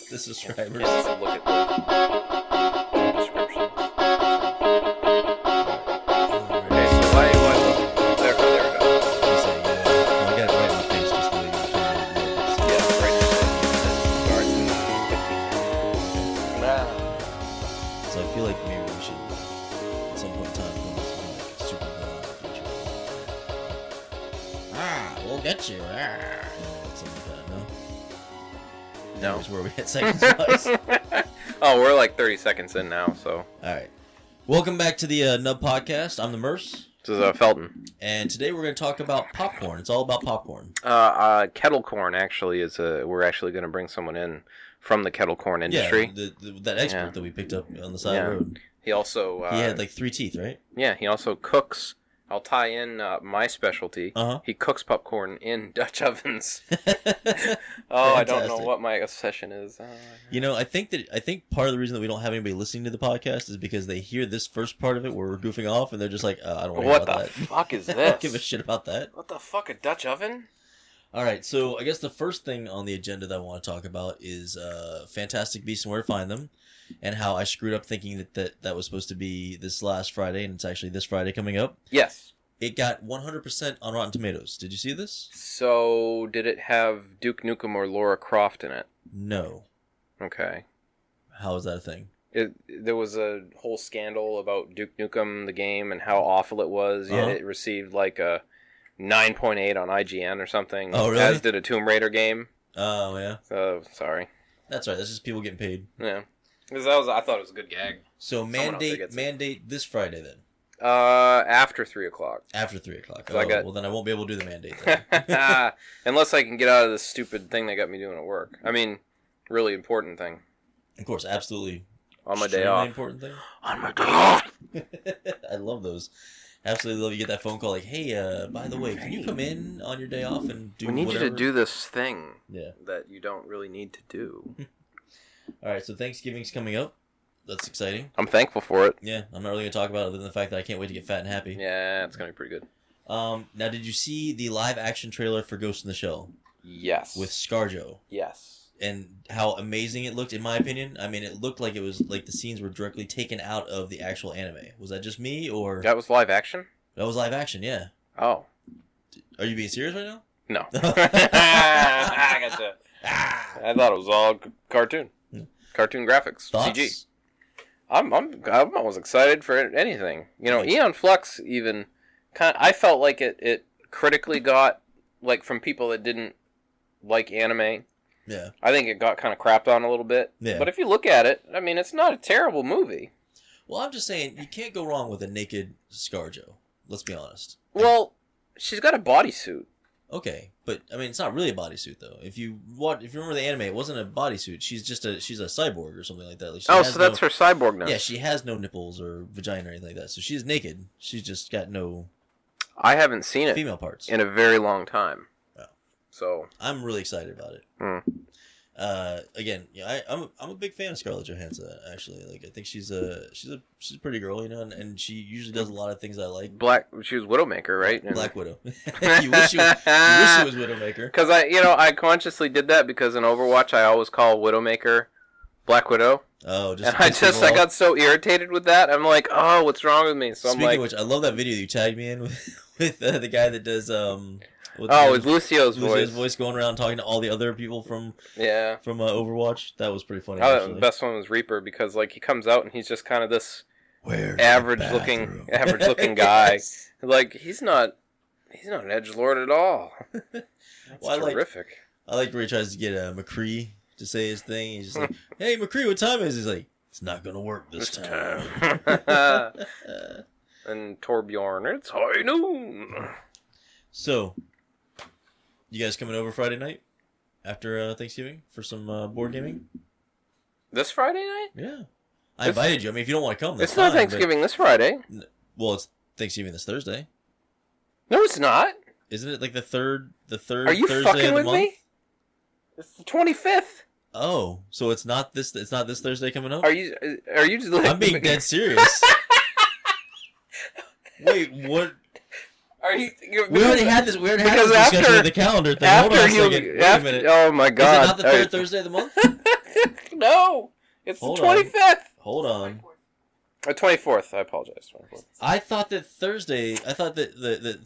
The subscribers. Yeah, so look at the descriptions. Okay, so why there we go. Just saying, yeah. Well, I got it right in the face just the way you were trying to do it. Yeah, right there. So I feel like maybe we should, at some point in time, come up with like a super villain feature. We'll get you. Something like that, no? No. Here's where we hit seconds wise. Oh, we're like 30 seconds in now, so. Alright. Welcome back to the Nub Podcast. I'm the Murse. This is Felton. And today we're going to talk about popcorn. It's all about popcorn. Kettle corn actually is we're actually going to bring someone in from the kettle corn industry. Yeah, that expert that we picked up on the side of the road. He also... he had like 3 teeth, right? Yeah, he also cooks... I'll tie in my specialty. Uh-huh. He cooks popcorn in Dutch ovens. Fantastic. I don't know what my obsession is. You know, I think part of the reason that we don't have anybody listening to the podcast is because they hear this first part of it where we're goofing off and they're just like, I don't want to hear about that. What the fuck is this? I don't give a shit about that. What the fuck, a Dutch oven? All right, so I guess the first thing on the agenda that I want to talk about is Fantastic Beasts and Where to Find Them, and how I screwed up thinking that was supposed to be this last Friday, and it's actually this Friday coming up. Yes. It got 100% on Rotten Tomatoes. Did you see this? So, did it have Duke Nukem or Laura Croft in it? No. Okay. How is that a thing? There was a whole scandal about Duke Nukem, the game, and how awful it was, yet it received like a 9.8 on IGN or something. Oh, really? As did a Tomb Raider game. Oh, yeah. So, sorry. That's right. That's just people getting paid. Yeah. Because I thought it was a good gag. So mandate this Friday then. After 3 o'clock. After 3 o'clock. Oh, well then I won't be able to do the mandate then. Unless I can get out of this stupid thing they got me doing at work. I mean, really important thing. Of course, absolutely. On my day off. Important thing. On my day off. I love those. Absolutely love you get that phone call like, hey, by the way, can you come in on your day off and do whatever? We need you to do this thing that you don't really need to do. Alright, so Thanksgiving's coming up. That's exciting. I'm thankful for it. Yeah, I'm not really going to talk about it other than the fact that I can't wait to get fat and happy. Yeah, it's going to be pretty good. Now, did you see the live-action trailer for Ghost in the Shell? Yes. With ScarJo? Yes. And how amazing it looked, in my opinion. I mean, it looked like it was like the scenes were directly taken out of the actual anime. Was that just me, or... That was live action? That was live action, yeah. Oh. Are you being serious right now? No. I gotcha. I thought it was all cartoon. Cartoon graphics. Thoughts? CG. I'm almost excited for anything. You know, Aeon Flux even I felt like it critically got like from people that didn't like anime. Yeah. I think it got kind of crapped on a little bit. Yeah. But if you look at it, I mean, it's not a terrible movie. Well, I'm just saying you can't go wrong with a naked ScarJo. Let's be honest. Well, she's got a bodysuit. Okay, but I mean, it's not really a bodysuit though. If you remember the anime, it wasn't a bodysuit. She's a cyborg or something like that. Like so that's her cyborgness. Yeah, she has no nipples or vagina or anything like that. So she's naked. She's just got no. I haven't seen it female parts in a very long time. Oh. So I'm really excited about it. Again, yeah, I'm a big fan of Scarlett Johansson. Actually, like I think she's a pretty girl, you know, and she usually does a lot of things I like. She was Widowmaker, right? Black Widow. you wish she was Widowmaker. Because I consciously did that because in Overwatch I always call Widowmaker Black Widow. Oh, I got so irritated with that. I'm like, oh, what's wrong with me? So Speaking of which, I love that video that you tagged me in with the guy that does with Lucio's voice going around talking to all the other people from Overwatch. That was pretty funny. The best one was Reaper because like he comes out and he's just kind of this average looking guy. Yes. Like he's not an edgelord at all. That's terrific. I like where he tries to get McCree to say his thing. He's just like, "Hey McCree, what time is it?" He's like, "It's not gonna work this time." And Torbjorn, it's high noon. So, you guys coming over Friday night after Thanksgiving for some board gaming? This Friday night? Yeah. I invited you. I mean, if you don't want to come, that's It's not Thanksgiving this Friday. Well, it's Thanksgiving this Thursday. No, it's not. Isn't it like the third Are you Thursday fucking of the with month? me? It's the 25th. Oh, so it's not this Thursday coming up? Are you just like... I'm being dead serious. Wait, what? Are you? We already had this discussion with the calendar thing. Hold on a second. Wait a minute. Oh my God! Is it not the third Thursday of the month? No, it's the 25th. Hold on. 24th. I apologize. 24th. I thought that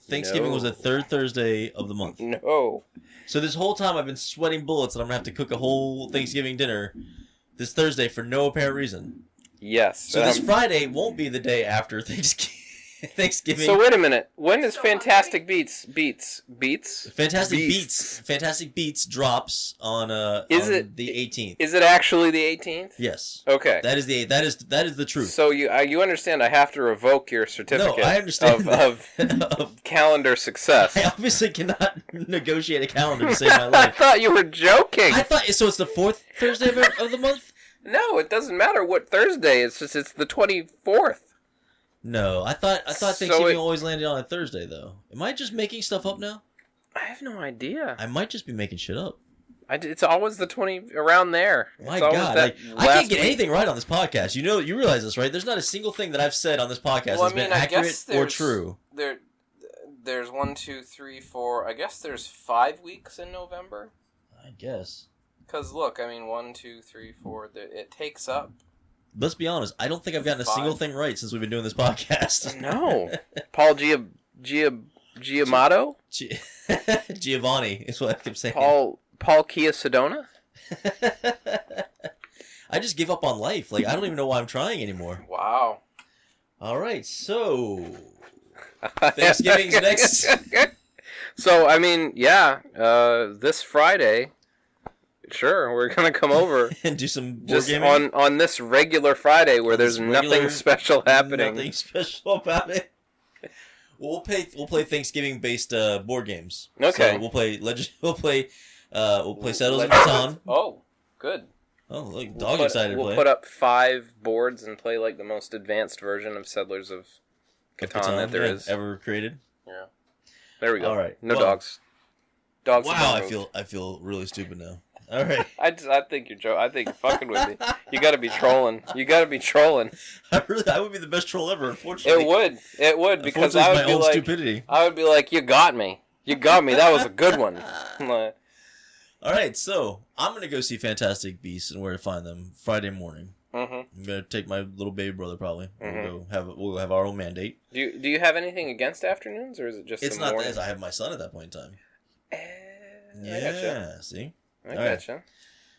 Thanksgiving was the third Thursday of the month. No. So this whole time I've been sweating bullets and I'm going to have to cook a whole Thanksgiving dinner this Thursday for no apparent reason. Yes. So this Friday won't be the day after Thanksgiving. So wait a minute. When is Fantastic Beats? Fantastic Beats drops on the 18th. Is it actually the 18th? Yes. Okay. That is the truth. So you understand? I have to revoke your certificate. No, I understand of calendar success. I obviously cannot negotiate a calendar to save my life. I thought you were joking. I thought so. It's the fourth Thursday of the month. No, it doesn't matter what Thursday. It's the 24th. No, I thought Thanksgiving always landed on a Thursday, though. Am I just making stuff up now? I have no idea. I might just be making shit up. It's always the 20 around there. My God, I can't get anything right on this podcast. You realize this, right? There's not a single thing that I've said on this podcast that's been accurate or true. There's 1, 2, 3, 4. I guess there's 5 weeks in November. I guess. Because look, 1, 2, 3, 4. It takes up. Let's be honest. I don't think I've gotten a single thing right since we've been doing this podcast. No. Paul Giamotto? Giovanni is what I keep saying. Paul Kia Sedona? I just give up on life. Like, I don't even know why I'm trying anymore. Wow. All right, so Thanksgiving's next. So, this Friday... Sure, we're gonna come over and do some board gaming on this regular Friday where there's nothing special happening. Nothing special about it. Well, we'll play Thanksgiving based board games. Okay. So we'll play Settlers of Catan. Oh, good. Oh, look, dog excited to play. We'll put up 5 boards and play like the most advanced version of Settlers of Catan that there is ever created. Yeah. There we go. All right. No dogs. Dogs. Wow, I feel really stupid now. All right. I think you're joking. I think you're fucking with me. You got to be trolling. I would be the best troll ever. Unfortunately, it would because I would be like stupidity. I would be like, you got me. That was a good one. All right, so I'm gonna go see Fantastic Beasts and Where to Find Them Friday morning. Mm-hmm. I'm gonna take my little baby brother probably. Mm-hmm. We'll have our own mandate. Do you have anything against afternoons or is it just? It's not that I have my son at that point in time. I gotcha. See. I gotcha.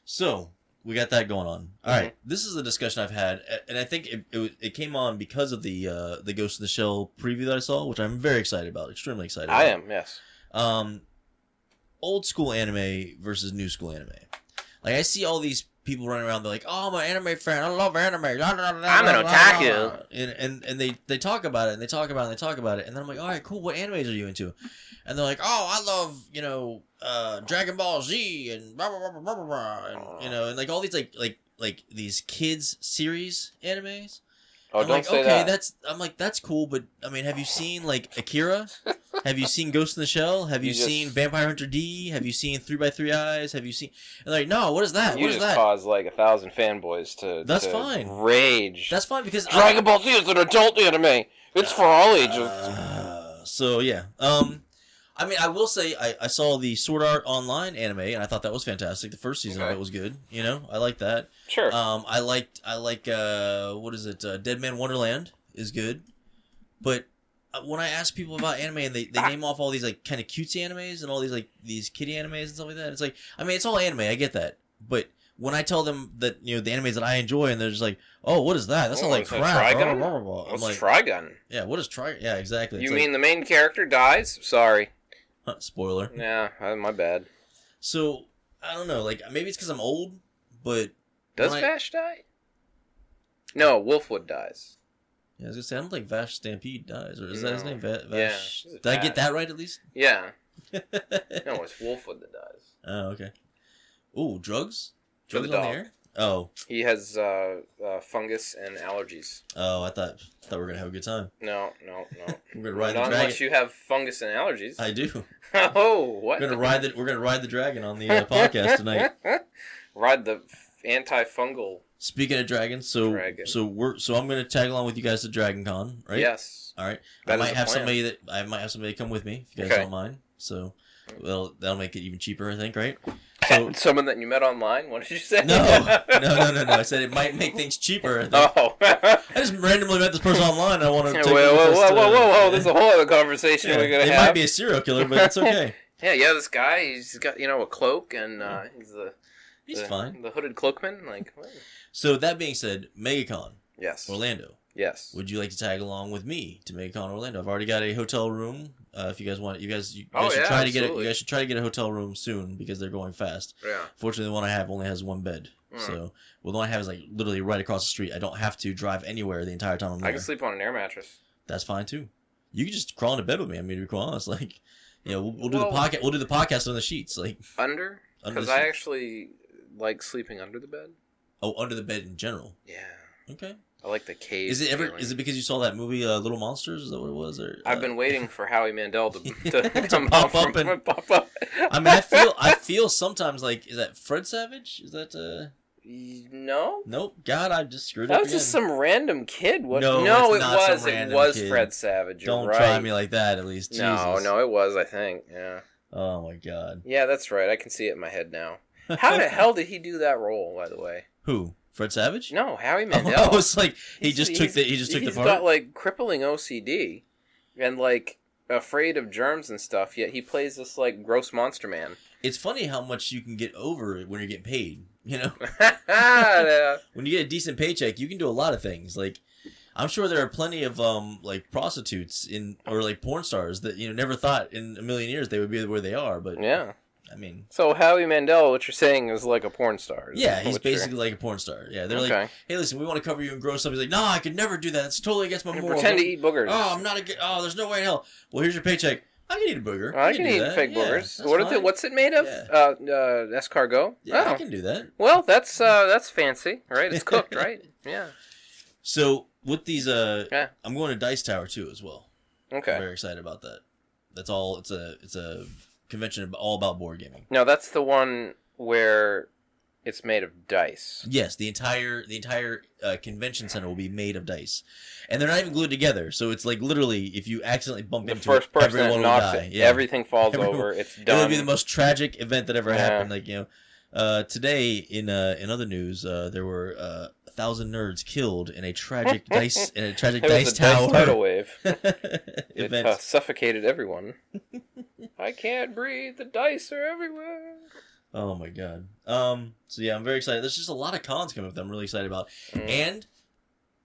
So, we got that going on. All right. This is a discussion I've had, and I think it came on because of the Ghost in the Shell preview that I saw, which I'm very excited about, extremely excited about. I am, yes. Old school anime versus new school anime. Like, I see all these people running around, they're like, oh, I'm an anime fan, I love anime. I'm an otaku. And they talk about it, and they talk about it, and they talk about it, and then I'm like, all right, cool, what animes are you into? And they're like, oh, I love, Dragon Ball Z, and blah, blah, blah, blah, blah, blah, and, and like all these, like these kids series animes. Oh, I'm don't like, say okay, that. That's cool, but, I mean, have you seen, like, Akira? Have you seen Ghost in the Shell? Have you seen Vampire Hunter D? Have you seen 3x3 Eyes? Have you seen... And they're like, no, what is that? You just caused, like, 1,000 fanboys to fine. Rage. That's fine, because... Dragon Ball Z is an adult anime. It's for all ages. So, yeah. I mean, I will say, I saw the Sword Art Online anime, and I thought that was fantastic. The first season of it was good. I like that. Sure. I like what is it? Dead Man Wonderland is good. But when I ask people about anime, and they name off all these, like, kind of cutesy animes, and all these, like, these kiddie animes and stuff like that, it's like, I mean, it's all anime, I get that. But when I tell them that, the animes that I enjoy, and they're just like, oh, what is that? That's not like crap. Trigun? Blah, blah, blah. What's like, Trigun? Yeah, what is Trigun? Yeah, exactly. You mean the main character dies? Sorry. Spoiler. Yeah, my bad. So, I don't know, like, maybe it's because I'm old, but... Does Vash die? No, Wolfwood dies. Yeah, I was gonna say, I don't think Vash Stampede dies, or is that his name? Vash? Yeah. Did I get that right, at least? Yeah. No, it's Wolfwood that dies. Oh, okay. Ooh, drugs? Drugs on the air? Oh. He has fungus and allergies. Oh, I thought we were gonna have a good time. No. We're gonna ride the dragon. Unless you have fungus and allergies. I do. Oh, what? We're gonna ride the dragon on the podcast tonight. Ride the antifungal. Speaking of dragons, so I'm gonna tag along with you guys to Dragon Con, right? Yes. All right. I might have somebody come with me if you guys don't mind. So, well, that'll make it even cheaper, I think, right? So someone that you met online? What did you say? No. I said it might make things cheaper. I just randomly met this person online. And I want to. Whoa! There's a whole other conversation we're gonna have. It might be a serial killer, but it's okay. Yeah. This guy, he's got a cloak, and he's fine. The hooded cloakman, like. What? So that being said, MegaCon. Yes. Orlando. Yes. Would you like to tag along with me to MegaCon Orlando? I've already got a hotel room. If you guys want, you guys should try to get it. You guys should try to get a hotel room soon because they're going fast. Yeah. Fortunately, the one I have only has one bed, so the one I have is like literally right across the street. I don't have to drive anywhere the entire time I'm there. I can sleep on an air mattress. That's fine too. You can just crawl into bed with me. I mean, to be quite honest, like, we'll do the podcast. We'll do the podcast on the sheets, like under because I actually like sleeping under the bed. Oh, under the bed in general. Yeah. Okay. I like the cave. Is it because you saw that movie Little Monsters? Is that what it was? Or I've been waiting for Howie Mandel to come pop up and pop up. I mean, I feel sometimes like, is that Fred Savage? Is that No. Nope. God, I just screwed up. That was just some random kid. What? No, it was kid. Fred Savage. You're Don't right. try me like that. At least. No, Jesus. it was. I think. Yeah. Oh my God. Yeah, that's right. I can see it in my head now. How the hell did he do that role? By the way. Who? Fred Savage? No, Howie Mandel. Oh, it's like he just took the part. He's got like crippling OCD, and like afraid of germs and stuff. Yet he plays this like gross monster man. It's funny how much you can get over when you're getting paid. Yeah. When you get a decent paycheck, you can do a lot of things. Like, I'm sure there are plenty of like prostitutes or like porn stars that never thought in a million years they would be where they are. But yeah. I mean, so Howie Mandel, what you're saying is like a porn star. Yeah, he's basically like a porn star. Yeah, they're like, hey, listen, we want to cover you in gross stuff. He's like, no, I could never do that. That's totally against my morals. Pretend to eat boogers. Oh, I'm not there's no way in hell. Well, here's your paycheck. I can eat a booger. I can eat fake boogers. What's it made of? Escargot. Yeah, I can do that. Well, that's fancy, right? It's cooked, right? Yeah. So with these, I'm going to Dice Tower too as well. Okay. I'm very excited about that. That's all. It's a convention all about board gaming. No, that's the one where it's made of dice. Yes, the entire convention center will be made of dice, and they're not even glued together. So it's like literally, if you accidentally bump into first person everyone will die. Yeah. Everything falls over. It's done. It would be the most tragic event that ever happened. Like today in other news, there were 1,000 nerds killed in a tragic dice dice tower tidal wave. event. It suffocated everyone. I can't breathe. The dice are everywhere. Oh my God. So yeah, I'm very excited. There's just a lot of cons coming up that I'm really excited about, and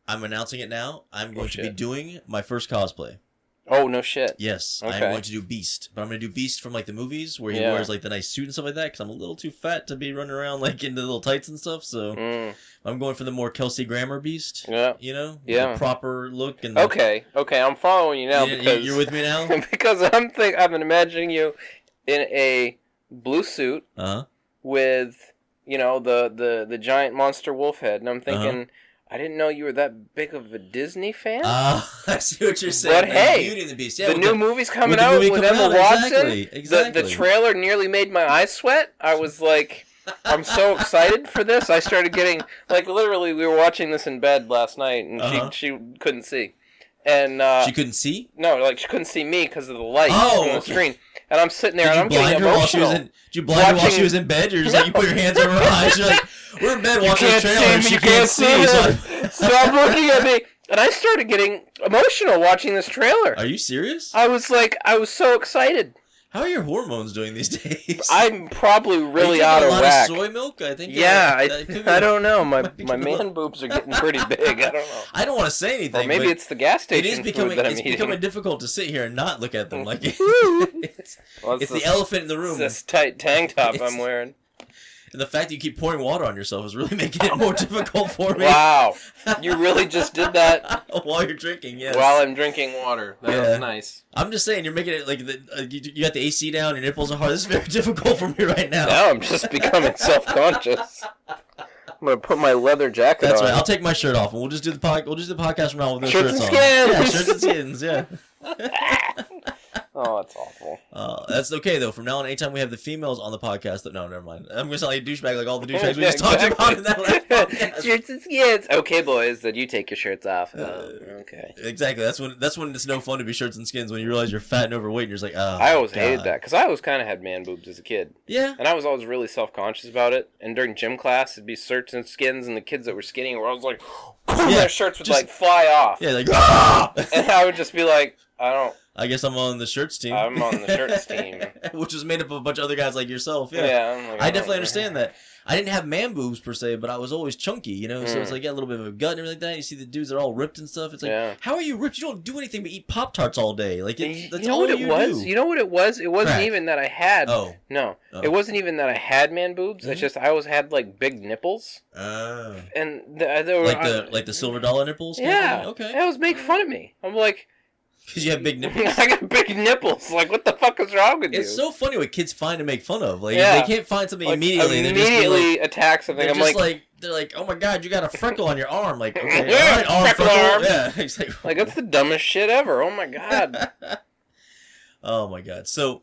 I'm announcing it now. I'm going to be doing my first cosplay. Oh, no shit. Yes, okay. I'm going to do Beast, but I'm going to do Beast from like the movies where he wears like the nice suit and stuff like that. Because I'm a little too fat to be running around like in the little tights and stuff. So I'm going for the more Kelsey Grammer Beast. Yeah, the proper look. And okay, I'm following you now because you're with me now. Because I'm imagining you in a blue suit with the giant monster wolf head, and I'm thinking. I didn't know you were that big of a Disney fan. I see what you're saying. But hey, Beauty and the Beast. Yeah, the new movie's coming out with Emma Watson. Exactly. The trailer nearly made my eyes sweat. I was like, I'm so excited for this. I started getting, like, literally, we were watching this in bed last night, and she couldn't see. And she couldn't see? No, like, she couldn't see me because of the light on the screen. And I'm sitting there, and I'm getting emotional. Did you blind her while she was in bed? You're just like, you put your hands over her eyes. You're like, we're in bed watching the trailer, and she can't see. Stop looking at me. And I started getting emotional watching this trailer. Are you serious? I was so excited. How are your hormones doing these days? I'm probably really out of whack. A lot of soy milk, I think. Yeah, I don't know. My man boobs are getting pretty big. I don't know. I don't want to say anything. Or maybe it's the gas station It's becoming difficult to sit here and not look at them. Like it's the elephant in the room. It's this tight tank top I'm wearing. And the fact that you keep pouring water on yourself is really making it more difficult for me. Wow. You really just did that? While you're drinking, yes. While I'm drinking water. That was nice. I'm just saying, you're making it like you got the AC down, your nipples are hard. This is very difficult for me right now. Now I'm just becoming self-conscious. I'm going to put my leather jacket on. That's right. I'll take my shirt off, and we'll just do the podcast from now with no shirts on. Skins. Yeah, shirts and skins, yeah. Oh, that's awful. That's okay, though. From now on, anytime we have the females on the podcast... No, never mind. I'm going to sound like a douchebag like all the douchebags we just talked about in that last podcast. Shirts and skins. Okay, boys, then you take your shirts off. Okay. Exactly. That's when it's no fun to be shirts and skins, when you realize you're fat and overweight, and you're just like, oh, I always hated that, because I always kind of had man boobs as a kid. Yeah. And I was always really self-conscious about it. And during gym class, it'd be shirts and skins, and the kids that were skinny were always like, their shirts would, like, fly off. Yeah, like, ah! And I would just be like, I guess I'm on the shirts team. I'm on the shirts team. Which was made up of a bunch of other guys like yourself. Yeah. Yeah, I definitely understand that. I didn't have man boobs per se, but I was always chunky, you know? So it's like, a little bit of a gut and everything like that. You see the dudes that are all ripped and stuff. It's like, how are you ripped? You don't do anything but eat Pop-Tarts all day. Like, that's all you do. You know what it was? It wasn't even that I had... Oh. No. Oh. It wasn't even that I had man boobs. It's just I always had, like, big nipples. Oh. And they were... Like the silver dollar nipples? Yeah. Okay. They always make fun of me. I'm like... Because you have big nipples? I got big nipples. Like, what the fuck is wrong with you? It's so funny what kids find to make fun of. Like, they can't find something immediately. Immediately attack something. I'm like... They're like, oh my god, you got a freckle on your arm. Like, okay, yeah, all right, arm freckle. Yeah. It's like, that's the dumbest shit ever. Oh my god. Oh my god. So,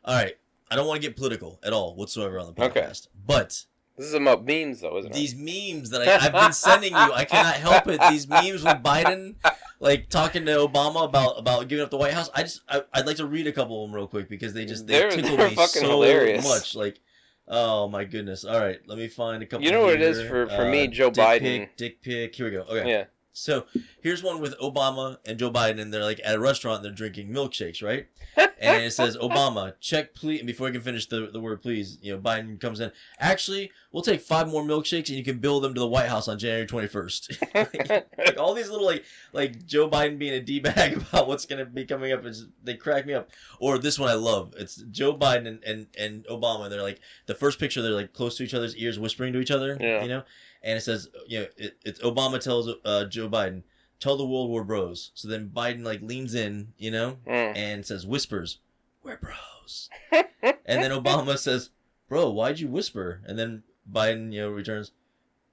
all right. I don't want to get political at all whatsoever on the podcast. Okay. But... This is about memes, though, isn't it? These memes that I've been sending you, I cannot help it. These memes with Biden, like, talking to Obama about giving up the White House. I'd like to read a couple of them real quick, because they tickle me so hilarious. Much. Like, oh my goodness. All right, let me find a couple. You know what it is for me, Joe Biden? Dick pic. Here we go. Okay. Yeah. So here's one with Obama and Joe Biden, and they're like at a restaurant and they're drinking milkshakes, right? And it says, Obama, check please. And before I can finish the word please, you know, Biden comes in. Actually, we'll take 5 more milkshakes and you can bill them to the White House on January 21st. like all these little like Joe Biden being a D-bag about what's going to be coming up, they crack me up. Or this one I love. It's Joe Biden and Obama. They're like, the first picture, they're like close to each other's ears, whispering to each other, you know? And it says, you know, it's Obama tells Joe Biden, tell the world we're bros. So then Biden like leans in, you know, and says, whispers, we're bros. And then Obama says, bro, why'd you whisper? And then Biden, you know, returns,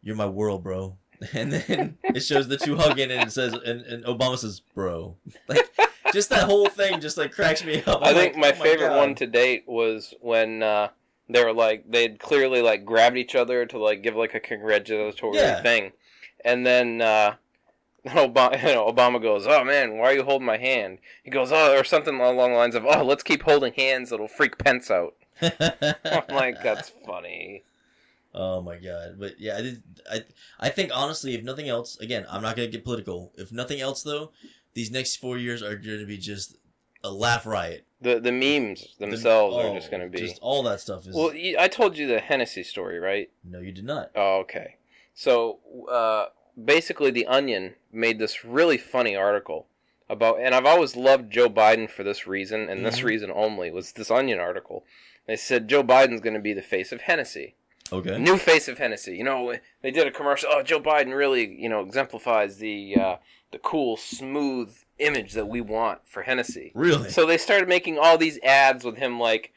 you're my world, bro. And then it shows the two hugging, and it says, and Obama says, bro. Like, just that whole thing just like cracks me up. I think my favorite one to date was when they were like, they'd clearly like grabbed each other to like give like a congratulatory thing. And then Obama goes, oh man, why are you holding my hand? He goes, oh, or something along the lines of, oh, let's keep holding hands, it'll freak Pence out. I'm like, that's funny. Oh my god. But yeah, I think honestly, if nothing else, again, I'm not going to get political. If nothing else though, these next 4 years are going to be just a laugh riot. The memes themselves are just going to be... Just all that stuff is... Well, I told you the Hennessy story, right? No, you did not. Oh, okay. So, basically The Onion made this really funny article about... And I've always loved Joe Biden for this reason, and this reason only, was this Onion article. They said Joe Biden's going to be the face of Hennessy. Okay. New face of Hennessy. You know, they did a commercial. Oh, Joe Biden really, you know, exemplifies the cool, smooth image that we want for Hennessy. Really? So they started making all these ads with him, like,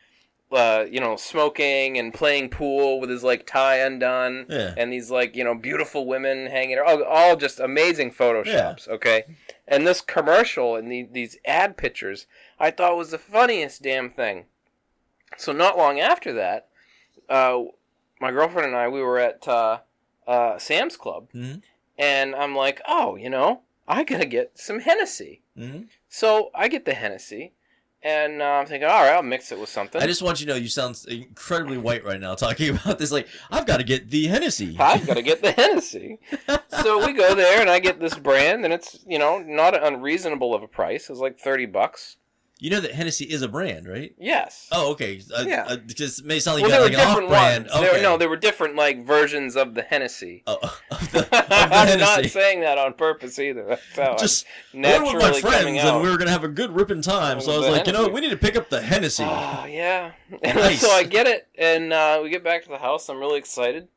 you know, smoking and playing pool with his, like, tie undone. Yeah. And these, like, you know, beautiful women hanging around. All just amazing photoshops, okay? And this commercial and these ad pictures, I thought was the funniest damn thing. So not long after that, my girlfriend and I, we were at Sam's Club, and I'm like, oh, you know, I gotta get some Hennessy. So I get the Hennessy, and I'm thinking, all right, I'll mix it with something. I just want you to know, you sound incredibly white right now talking about this. Like, I've got to get the Hennessy. I've got to get the Hennessy. So we go there, and I get this brand, and it's, you know, not unreasonable of a price. It's like $30. You know that Hennessy is a brand, right? Yes. Oh, okay. Yeah. Because it may sound like you got like an off-brand. Okay. There were different like versions of the Hennessy. Oh, of the I'm not saying that on purpose either. That's how just naturally with my friends, and we were gonna have a good ripping time. So I was like, Hennessy. You know, we need to pick up the Hennessy. Oh yeah. Nice. So I get it, and we get back to the house. I'm really excited.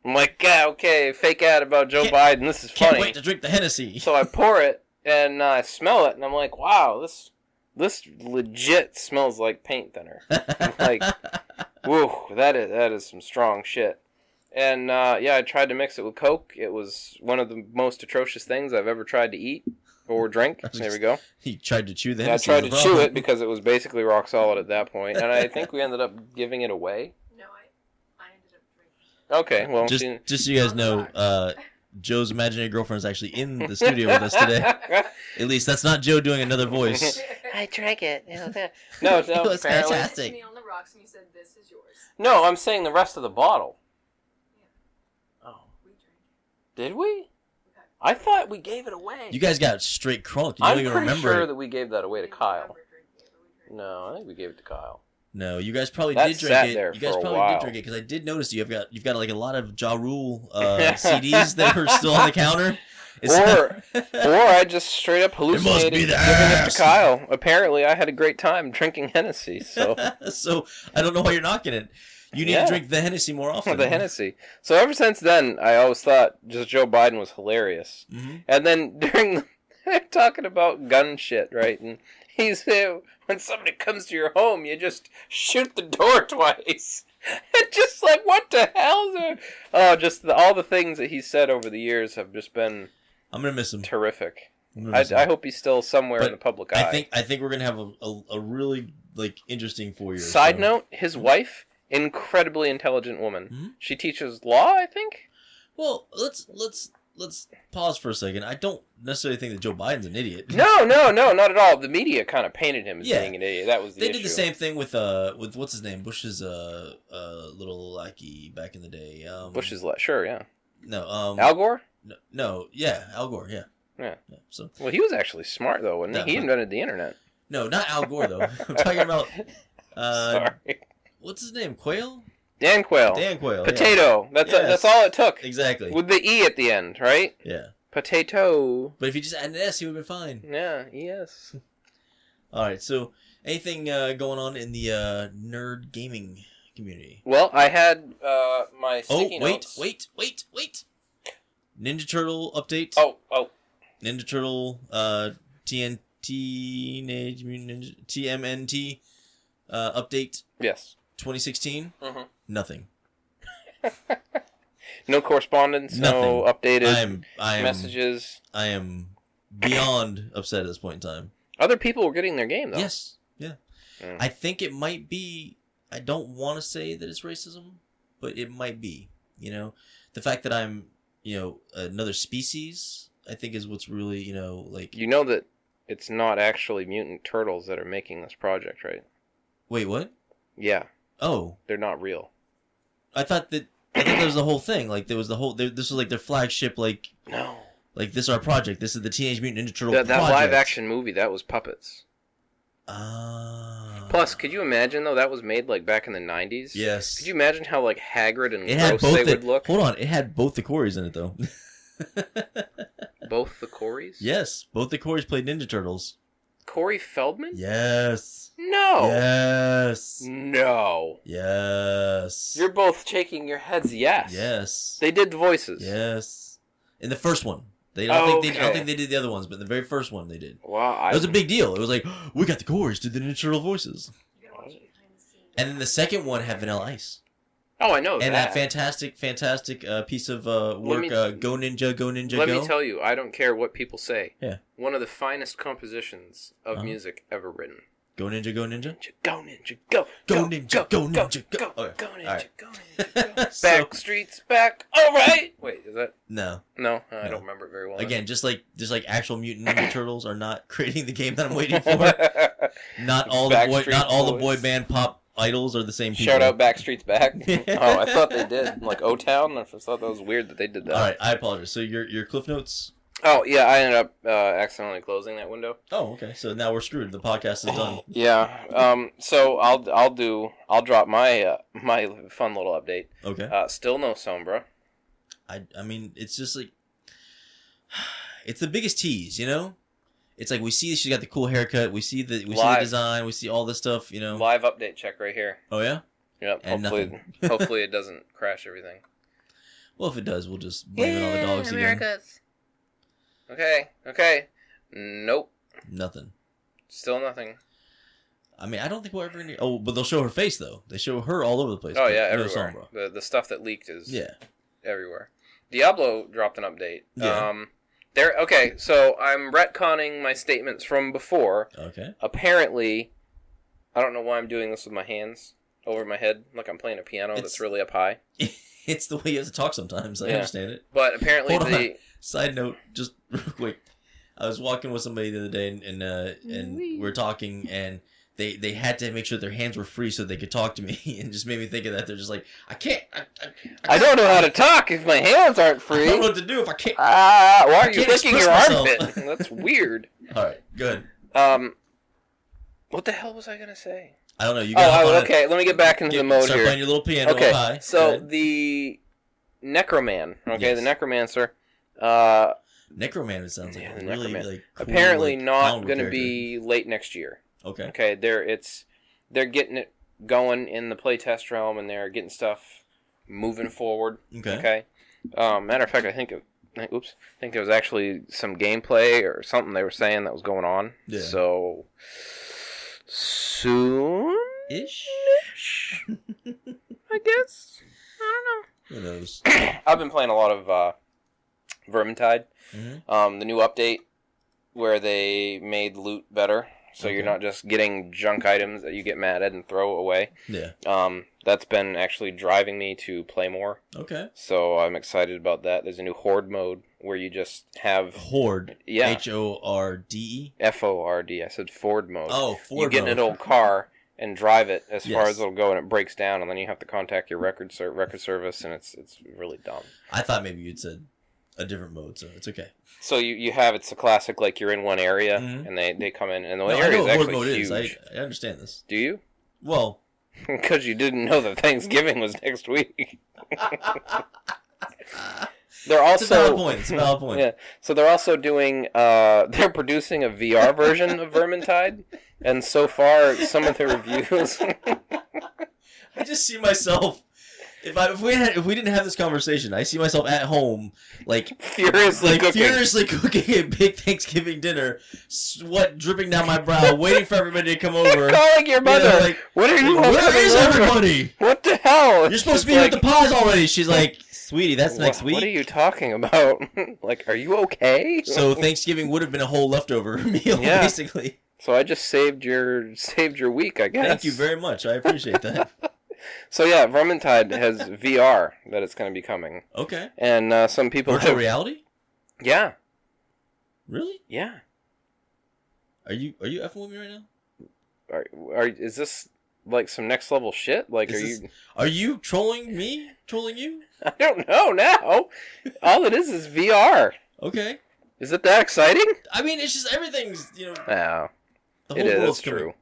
I'm like, yeah, okay, fake ad about Joe Biden. This is funny. Can't wait to drink the Hennessy. So I pour it, and I smell it, and I'm like, wow, this legit smells like paint thinner. Like, woo, that is some strong shit. And I tried to mix it with Coke. It was one of the most atrocious things I've ever tried to eat. Or drink. There we go. He tried to chew the Hennessy. I tried to chew it because it was basically rock solid at that point, and I think we ended up giving it away. No, I ended up drinking it. Okay, well... Just so you guys know, Joe's imaginary girlfriend is actually in the studio with us today. At least that's not Joe doing another voice. I drank it. No, it was fantastic. Me on the rocks and you said, "This is yours." No, I'm saying the rest of the bottle. Yeah. Oh. We drank it. Did we? I thought we gave it away. You guys got straight crunk. You don't even remember. I'm pretty sure that we gave that away to Kyle. No, I think we gave it to Kyle. No, you guys probably did drink it. There you guys for probably a while. did drink it because I did notice you've got like a lot of Ja Rule CDs that are still on the counter. Or I just straight up hallucinated giving it to Kyle. Apparently, I had a great time drinking Hennessy. So I don't know why you're knocking it. You need to drink the Hennessy more often. The Hennessy. So ever since then, I always thought just Joe Biden was hilarious. Mm-hmm. And then they're talking about gun shit, right? And he's when somebody comes to your home, you just shoot the door twice. And just like, what the hell? All the things that he's said over the years have just been. I'm gonna miss him. Terrific. I hope he's still somewhere in the public eye. I think we're gonna have a really interesting 4 years. Side note: his wife, incredibly intelligent woman. Mm-hmm. She teaches law, I think. Well, let's pause for a second. I don't necessarily think that Joe Biden's an idiot. No, not at all. The media kind of painted him as being an idiot. That was the issue. They did the same thing with what's his name, Bush's little lackey back in the day. Bush's sure, yeah. No, Al Gore. No, yeah, Al Gore, yeah. Yeah. So well, he was actually smart though, wasn't he? He invented the internet. No, not Al Gore though. I'm talking about. Sorry. What's his name? Quayle. Dan Quayle. Potato. Yeah. That's all it took. Exactly. With the E at the end, right? Yeah. Potato. But if you just add an S, he would have been fine. Yeah. ES. All right. So, anything going on in the nerd gaming community? Well, I had my sticky notes. Wait. Ninja Turtle update. Oh. Ninja Turtle TNT Teenage Mutant Ninja TMNT update. Yes. 2016. Mm-hmm. Nothing. No correspondence. Nothing. No updated I am messages. I am beyond upset at this point in time. Other people were getting their game though. Yes. Yeah. Mm. I think it might be. I don't want to say that it's racism, but it might be. You know, the fact that I'm, another species, I think is what's really, like. You know that it's not actually mutant turtles that are making this project, right? Wait, what? Yeah. Oh. They're not real. I thought that was the whole thing. Like, there was the whole. This was like their flagship. Like. No. Like, this is our project. This is the Teenage Mutant Ninja Turtle project. That live action movie, that was puppets. Ah. Plus, could you imagine though that was made like back in the 90s? Yes. Could you imagine how like haggard and gross they would look? Hold on, it had both the Coreys in it though. Both the Coreys? Yes, both the Coreys played Ninja Turtles. Corey Feldman? Yes. No. Yes. No. Yes. You're both shaking your heads. Yes. Yes. They did the voices. Yes. In the first one. I don't think they did the other ones, but in the very first one they did. Wow. It was a big deal. It was like, we got the Coreys did the Ninja Turtle voices. And then the second one had Vanilla Ice. Oh, I know and that fantastic piece of work, Go Ninja, Go. Let me tell you, I don't care what people say. Yeah. One of the finest compositions of music ever written. Go Ninja, Go Ninja? Go Ninja, go. Go Ninja, Go Ninja, go. Go Ninja, Go Ninja, go. Back streets back. All right. Wait, is that? No. No, I don't remember it very well. Again, just like actual Mutant Ninja Turtles are not creating the game that I'm waiting for. Not all the boy band pop idols are the same people. Shout out Backstreet's Back. Oh, I thought they did. Like O-Town. I thought that was weird that they did that. All right, I apologize. So your Cliff Notes. Oh yeah, I ended up accidentally closing that window. Oh, okay. So now we're screwed. The podcast is done. Yeah. So I'll drop my my fun little update. Okay. Still no Sombra. I mean, it's just like it's the biggest tease, It's like we see she's got the cool haircut. We see the design. We see all this stuff, Live update check right here. Oh yeah. Yep. And hopefully it doesn't crash everything. Well, if it does, we'll just blame it on the dogs Americas. Again. Okay. Nope. Nothing. Still nothing. I mean, I don't think we'll ever. But they'll show her face though. They show her all over the place. Oh yeah, everywhere. The stuff that leaked is everywhere. Diablo dropped an update. Yeah. Okay, so I'm retconning my statements from before. Okay. Apparently, I don't know why I'm doing this with my hands over my head, like I'm playing a piano that's really up high. It's the way you have to talk sometimes. I understand it. But apparently Side note, just real quick. I was walking with somebody the other day, and we were talking, and they had to make sure their hands were free so they could talk to me, and just made me think of that. They're just like, I don't know how to talk if my hands aren't free. I don't know what to do if I can't. Why are you flicking your armpit? That's weird. All right, good. What the hell was I gonna say? I don't know. You okay. Let me get back into the mode start here. Playing your little piano. Okay, high. so the Necroman. Okay, yes. The Necromancer. Necroman sounds like a really like cool, apparently like, not going to be late next year. Okay. Okay, they're getting it going in the playtest realm, and they're getting stuff moving forward. Okay. Matter of fact, I think it was actually some gameplay or something they were saying that was going on. Yeah. So soon-ish, I guess. I don't know. Who knows? I've been playing a lot of Vermintide. Mm-hmm. The new update where they made loot better, so you're not just getting junk items that you get mad at and throw away. Yeah. That's been actually driving me to play more. Okay. So I'm excited about that. There's a new Horde mode where you just have... Horde? Yeah. H-O-R-D-E? F-O-R-D. I said Ford mode. Oh, Ford mode. You get in an old car and drive it as far as it'll go, and it breaks down, and then you have to contact your record service, and it's really dumb. I thought maybe you'd said a different mode, so it's okay. So you have, it's a classic, like you're in one area, and they come in, and the area is actually huge. I understand this. Do you? Well... Because you didn't know that Thanksgiving was next week. They're also... It's a valid point. Yeah. So they're also doing... they're producing a VR version of Vermintide, and so far, some of the reviews... I just see myself... If we didn't have this conversation, I see myself at home, like furiously cooking a big Thanksgiving dinner, sweat dripping down my brow, waiting for everybody to come over. Calling your mother. What are you? Where is everybody? What the hell? You're supposed to be with the pies already. She's like, sweetie, that's next week. What are you talking about? Like, are you okay? So Thanksgiving would have been a whole leftover meal, basically. So I just saved your week, I guess. Thank you very much. I appreciate that. So yeah, Vermintide has VR that it's going to be coming. Okay. And some people virtual reality? Yeah. Really? Yeah. Are you effing with me right now? Is this like some next level shit? Like, are you trolling me? Trolling you? I don't know now. All it is VR. Okay. Is it that exciting? I mean, it's just everything's, Oh. The whole it is. It's true.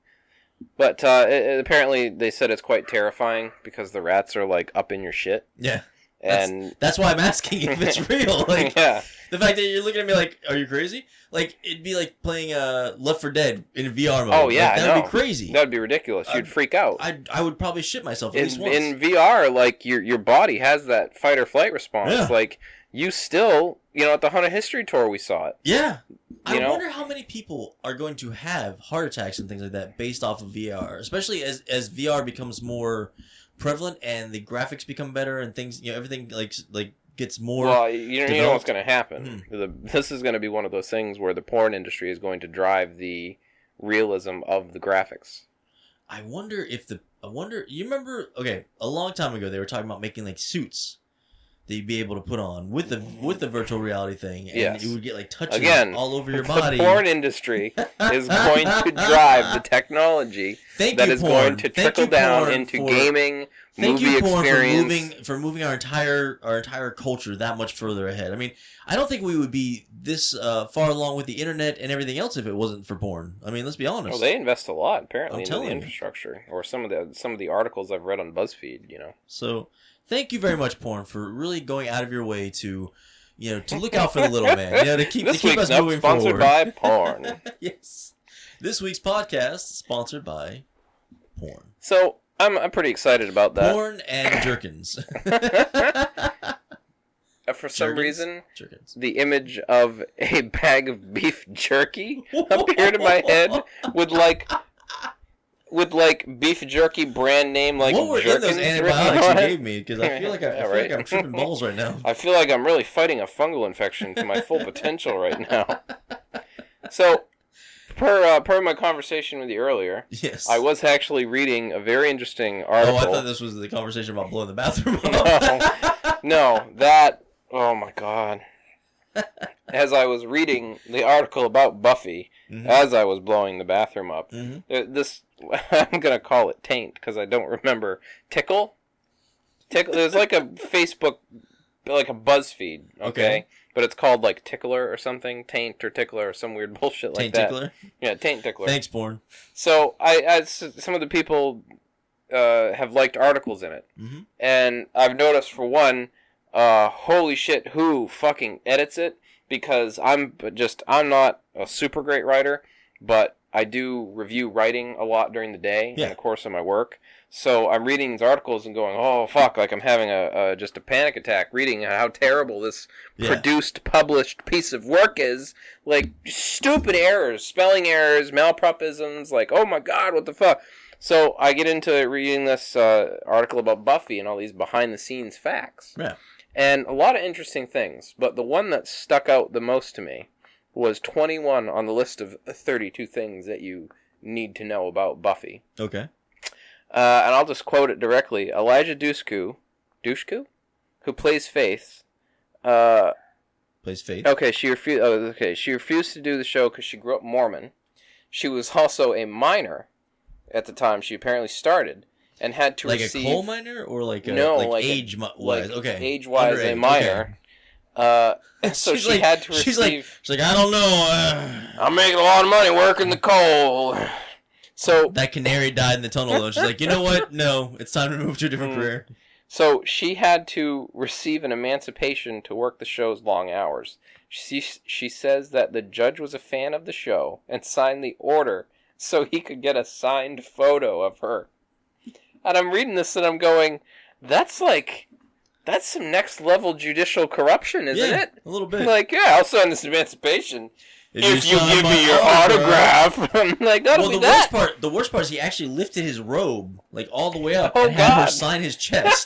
But apparently they said it's quite terrifying because the rats are like up in your shit. Yeah. And that's why I'm asking if it's real. Like, yeah. The fact that you're looking at me like, are you crazy? Like, it'd be like playing Left 4 Dead in VR mode. Oh yeah, like, that would be crazy. That would be ridiculous. You'd freak out. I would probably shit myself at least once. In VR, like your body has that fight or flight response. Yeah. Like you still, at the Haunted History tour we saw it. Yeah. I wonder how many people are going to have heart attacks and things like that based off of VR, especially as VR becomes more prevalent and the graphics become better and things, everything like gets more. Well, you know what's going to happen. This is going to be one of those things where the porn industry is going to drive the realism of the graphics. I wonder. You remember? Okay, a long time ago they were talking about making like suits that you'd be able to put on with the virtual reality thing, and you would get like touches all over your body. The porn industry is going to drive the technology is going to trickle down into gaming, movie experience. For moving our entire culture that much further ahead. I mean, I don't think we would be this far along with the internet and everything else if it wasn't for porn. I mean, let's be honest. Well, they invest a lot apparently into the infrastructure, or some of the articles I've read on BuzzFeed. So. Thank you very much, porn, for really going out of your way to look out for the little man. To keep us moving forward. Sponsored by porn. Yes. This week's podcast sponsored by porn. So I'm pretty excited about that. Porn and jerkins. For some reason, the image of a bag of beef jerky appeared in my head with like with like beef jerky brand name like what were in those antibiotics you gave me? Because I feel like right. I'm tripping balls right now. I feel like I'm really fighting a fungal infection to my full potential right now. So, per my conversation with you earlier, yes, I was actually reading a very interesting article. Oh, I thought this was the conversation about blowing the bathroom up. No, that. Oh my god. As I was reading the article about Buffy, as I was blowing the bathroom up, this, I'm going to call it taint, because I don't remember. Tickle? There's like a Facebook, like a BuzzFeed, okay? But it's called like Tickler or something, Taint or Tickler or some weird bullshit like that. Taint Tickler? Yeah, Taint Tickler. Thanks, Born. So, some of the people have liked articles in it. And I've noticed, for one, holy shit, who fucking edits it? Because I'm not a super great writer, but I do review writing a lot during the day in the course of my work. So I'm reading these articles and going, oh fuck, like I'm having just a panic attack reading how terrible this produced, published piece of work is. Like, stupid errors, spelling errors, malapropisms, like, oh my god, what the fuck? So I get into reading this article about Buffy and all these behind-the-scenes facts. Yeah. And a lot of interesting things, but the one that stuck out the most to me was 21 on the list of 32 things that you need to know about Buffy. Okay. And I'll just quote it directly. Elijah Dushku, who plays Faith. Plays Faith? Okay, she refused to do the show because she grew up Mormon. She was also a minor at the time she apparently started. And had to receive... Like a coal miner? Or like age-wise? Okay. Age-wise, a minor. Okay. So she had to receive... She's like, I don't know. I'm making a lot of money working the coal. So... That canary died in the tunnel, though. She's like, you know what? No, it's time to move to a different career. So she had to receive an emancipation to work the show's long hours. She says that the judge was a fan of the show and signed the order so he could get a signed photo of her. And I'm reading this and I'm going, that's some next level judicial corruption, isn't it? A little bit. Like, yeah, I'll sign this emancipation if you give me your autograph. I'm like, that'll be that. The worst part is he actually lifted his robe, like, all the way up and had her sign his chest.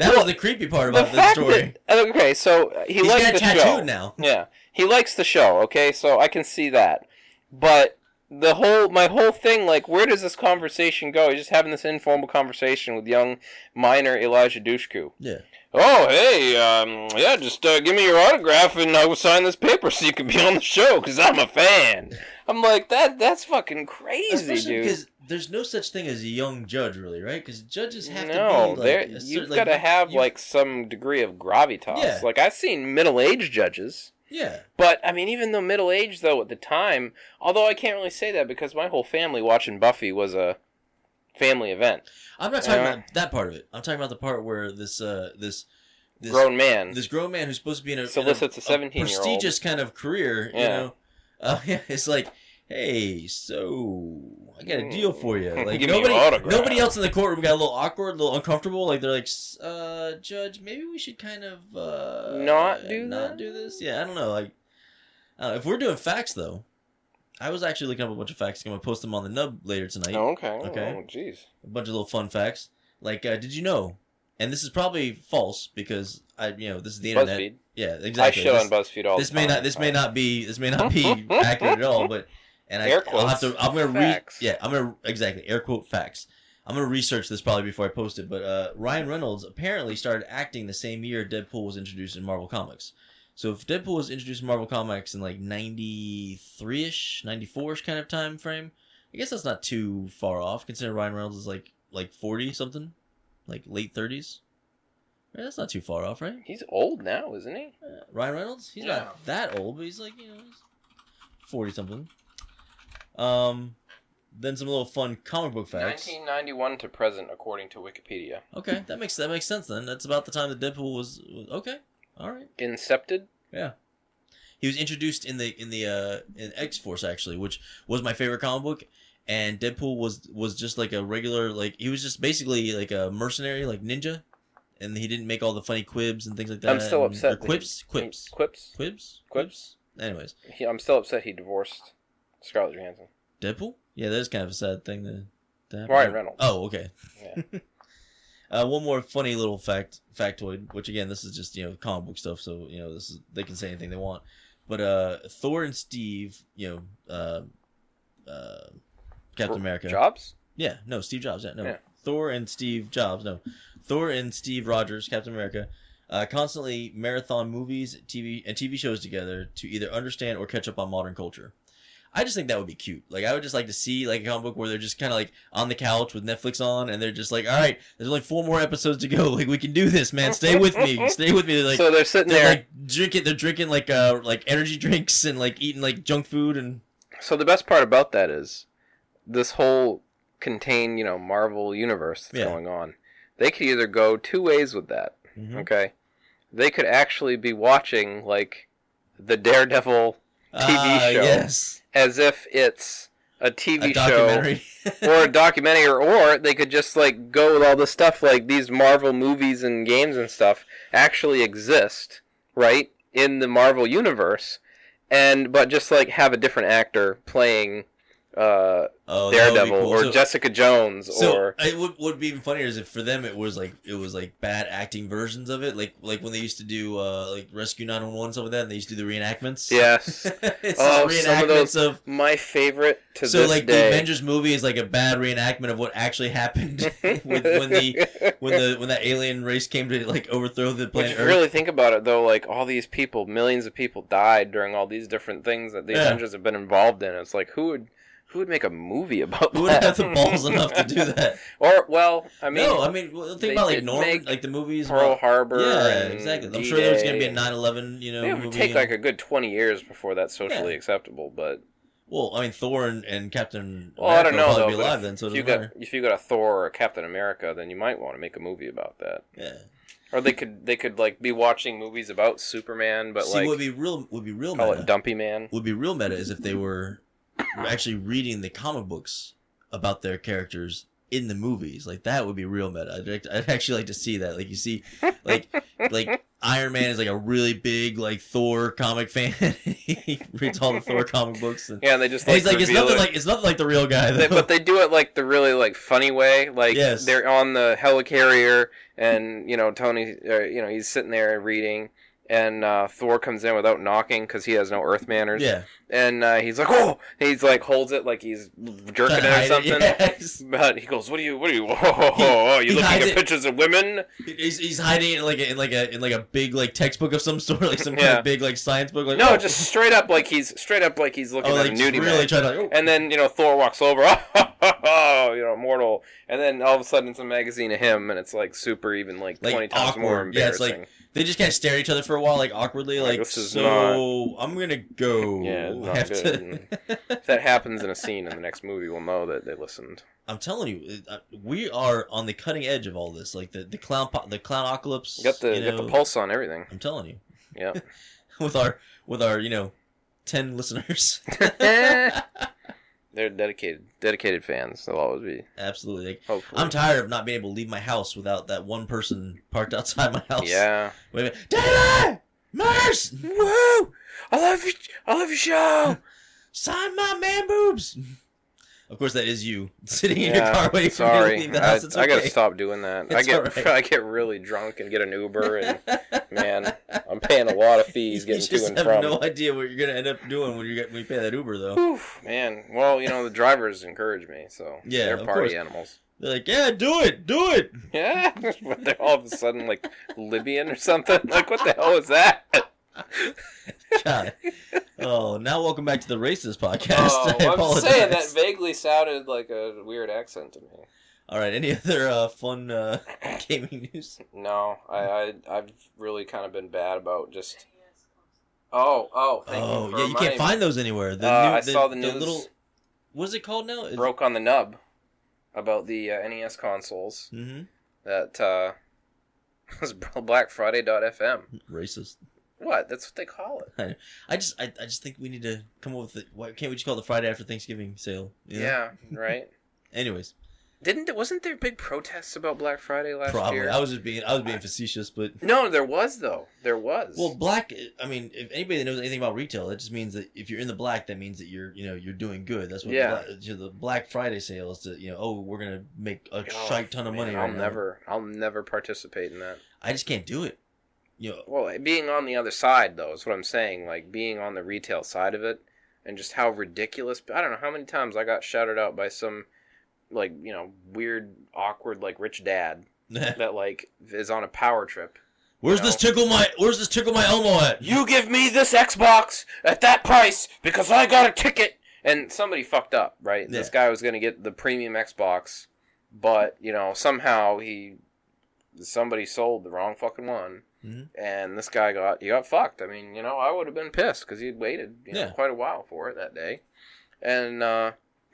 That was the creepy part about this story. Okay, so he's likes the show. He's got tattooed now. Yeah, he likes the show, okay, so I can see that. But... my whole thing, like, where does this conversation go? He's just having this informal conversation with young minor Elijah Dushku. Yeah. Oh, hey, just give me your autograph and I will sign this paper so you can be on the show because I'm a fan. I'm like, that's fucking crazy, especially dude. Because there's no such thing as a young judge, really, right? Because judges have to be, like... you've got to have, like, some degree of gravitas. Yeah. Like, I've seen middle-aged judges... Yeah. But, I mean, even though middle-aged, though, at the time, although I can't really say that because my whole family watching Buffy was a family event. I'm not talking about that part of it. I'm talking about the part where this grown man. This grown man who's supposed to be in a solicits a 17-year-old. Prestigious kind of career, you know. It's like, hey, so I got a deal for you. Like nobody else in the courtroom got a little awkward, a little uncomfortable. Like they're like, Judge, maybe we should kind of not do this. Yeah, I don't know. Like, if we're doing facts though, I was actually looking up a bunch of facts. I'm gonna post them on the Nub later tonight. Oh, okay. Okay. Oh, jeez. A bunch of little fun facts. Like, did you know? And this is probably false because this is the internet. BuzzFeed. Yeah, exactly. I show on BuzzFeed all the time. This may not be accurate at all, but air quotes. I'm gonna read. Yeah, I'm gonna exactly air quote facts. I'm gonna research this probably before I post it. But Ryan Reynolds apparently started acting the same year Deadpool was introduced in Marvel Comics. So if Deadpool was introduced in Marvel Comics in like 93-ish, 94-ish kind of time frame, I guess that's not too far off considering Ryan Reynolds is like 40 something, like late 30s. Yeah, that's not too far off, right? He's old now, isn't he? Ryan Reynolds? He's not that old, but he's like, he's 40 something. Then some little fun comic book facts. 1991 to present, according to Wikipedia. Okay, that makes sense then. That's about the time that Deadpool was okay. All right. Incepted? Yeah. He was introduced in X-Force actually, which was my favorite comic book, and Deadpool was just like a regular, like he was just basically like a mercenary, like ninja, and he didn't make all the funny quibs and things like that. I'm still upset. Quips. Anyways, I'm still upset he divorced Scarlett Johansson. Deadpool? Yeah, that is kind of a sad thing. that? Ryan Reynolds. Oh, okay. Yeah. One more funny little factoid, which again, this is just comic book stuff, so they can say anything they want. But Thor and Steve, Captain America. Jobs? Yeah, no, Steve Jobs. Yeah, no. Yeah. Thor and Steve Jobs. No, Thor and Steve Rogers, Captain America, constantly marathon movies, TV shows together to either understand or catch up on modern culture. I just think that would be cute. Like, I would just like to see like a comic book where they're just kind of like on the couch with Netflix on, and they're just like, all right, there's only 4 more episodes to go. Like, we can do this, man. Stay with me. Stay with me. Like, so they're sitting there, like drinking. They're drinking like energy drinks and like eating like junk food and. So the best part about that is this whole contained, Marvel universe that's going on. They could either go 2 ways with that. Mm-hmm. Okay, they could actually be watching like the Daredevil TV show. Yes. As if it's a TV show or a documentary, or they could just like go with all this stuff, like these Marvel movies and games and stuff actually exist, right, in the Marvel universe, but just like have a different actor playing Daredevil cool. Or Jessica Jones, or it would be even funnier is if for them it was like bad acting versions of it, like when they used to do like Rescue 911 stuff like that, and they used to do the reenactments. Yes. Some of those. My favorite to this day. So like the Avengers movie is like a bad reenactment of what actually happened when that alien race came to like overthrow the planet. If you really think about it, though, like all these people, millions of people died during all these different things that the Avengers have been involved in. It's like who would make a movie about that? Who would have the balls enough to do that? Or, well, I mean... No, think about, like, Norman, like, the movies... Pearl Harbor and exactly. I'm sure there's going to be a 9/11, it would take, like, a good 20 years before that's socially acceptable, but... Well, I mean, Thor and Captain America I don't know, will probably be alive then, so it doesn't matter. If you got a Thor or a Captain America, then you might want to make a movie about that. Yeah. Or they could like be watching movies about Superman, but like... would be real meta. Call it Dumpy Man. Would be real meta is if they were... actually reading the comic books about their characters in the movies. Like, that would be real meta. I'd actually like to see that. Like, you see, like Iron Man is like a really big like Thor comic fan. He reads all the Thor comic books. And they just like, it's nothing like the real guy. But they do it like the really like funny way. Like they're on the helicarrier, and Tony, he's sitting there reading. And Thor comes in without knocking because he has no earth manners. Yeah. And he's like, oh! He's like, holds it like he's jerking it or something. Yes. But he goes, what are you, oh, you looking at pictures of women? He's hiding it in like a big like textbook of some sort, like some kind of big like science book. Like, no, just straight up like he's looking at a nudie man. To, and then, Thor walks over, mortal. And then all of a sudden it's a magazine of him, and it's like super even like 20 times awkward. more embarrassing. Yeah, it's like, they just kind of stare at each other for a while, like awkwardly, like, I'm gonna go. Yeah, it's not good. If that happens in a scene in the next movie, we'll know that they listened. I'm telling you, we are on the cutting edge of all this. Like the clownocalypse. Got the pulse on everything. I'm telling you. Yeah. with our 10 listeners. They're dedicated fans. They'll always be. Absolutely. Like, hopefully. I'm tired of not being able to leave my house without that one person parked outside my house. Yeah. Wait a minute. Daddy! Murse! Woo! I love your show! Sign my man boobs! Of course, that is you sitting in your car waiting for me to leave the house. It's okay. I gotta stop doing that. I get really drunk and get an Uber, and man, I'm paying a lot of fees getting to and from. You have no idea what you're gonna end up doing when you pay that Uber, though. Oof, man, well, the drivers encourage me, so they're party animals. They're like, yeah, do it. Yeah, but they're all of a sudden like Libyan or something. Like, what the hell is that? God. Oh, now welcome back to the Racist Podcast. I'm saying that vaguely sounded like a weird accent to me. All right, any other fun gaming news? No, I've really kind of been bad about just... Oh, thank you for you can't find those anywhere. I saw the news. Little... What is it called now? Broke on the Nub about the NES consoles. Mm-hmm. That was BlackFriday.fm. Racist. What? That's what they call it. I just think we need to come up with it. Why can't we just call it the Friday after Thanksgiving sale? Yeah, right. Anyways. Wasn't there big protests about Black Friday last year? Probably. I was being facetious, but no, there was though. There was. Well, I mean, if anybody that knows anything about retail, that just means that if you're in the black, that means that you're doing good. That's what the Black Friday sale is to, we're gonna make a shite ton of money. I'll never participate in that. I just can't do it. Well, being on the other side though is what I'm saying. Like being on the retail side of it, and just how ridiculous. I don't know how many times I got shouted out by some. Like, weird, awkward, like, rich dad that, like, is on a power trip. Where's this tickle my Elmo at? You give me this Xbox at that price because I got a ticket. And somebody fucked up, right? Yeah. This guy was going to get the premium Xbox, but, somehow somebody sold the wrong fucking one. Mm-hmm. And this guy got fucked. I mean, I would have been pissed because he had waited quite a while for it that day. And,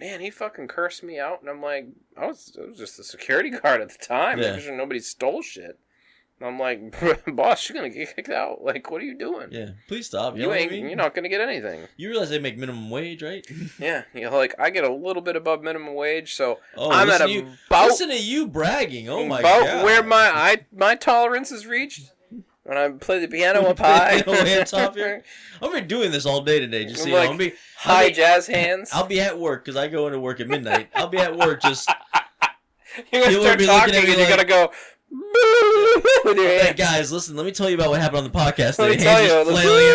man, he fucking cursed me out, and I'm like, it was just a security guard at the time. Yeah. Making sure nobody stole shit. And I'm like, boss, you're gonna get kicked out. Like, what are you doing? Yeah, please stop. You're not gonna get anything. You realize they make minimum wage, right? Yeah, I get a little bit above minimum wage, so I'm at listen to you bragging. Oh my god, about where my tolerance is reached. When I play the piano up high. Top here. I'm gonna be doing this all day today. Just so I'll be jazz hands. I'll be at work because I go into work at midnight. I'll be at work just. You're gonna start talking and you're gonna go. Hey guys, listen. Let me tell you about what happened on the podcast today. Let me tell you, flailing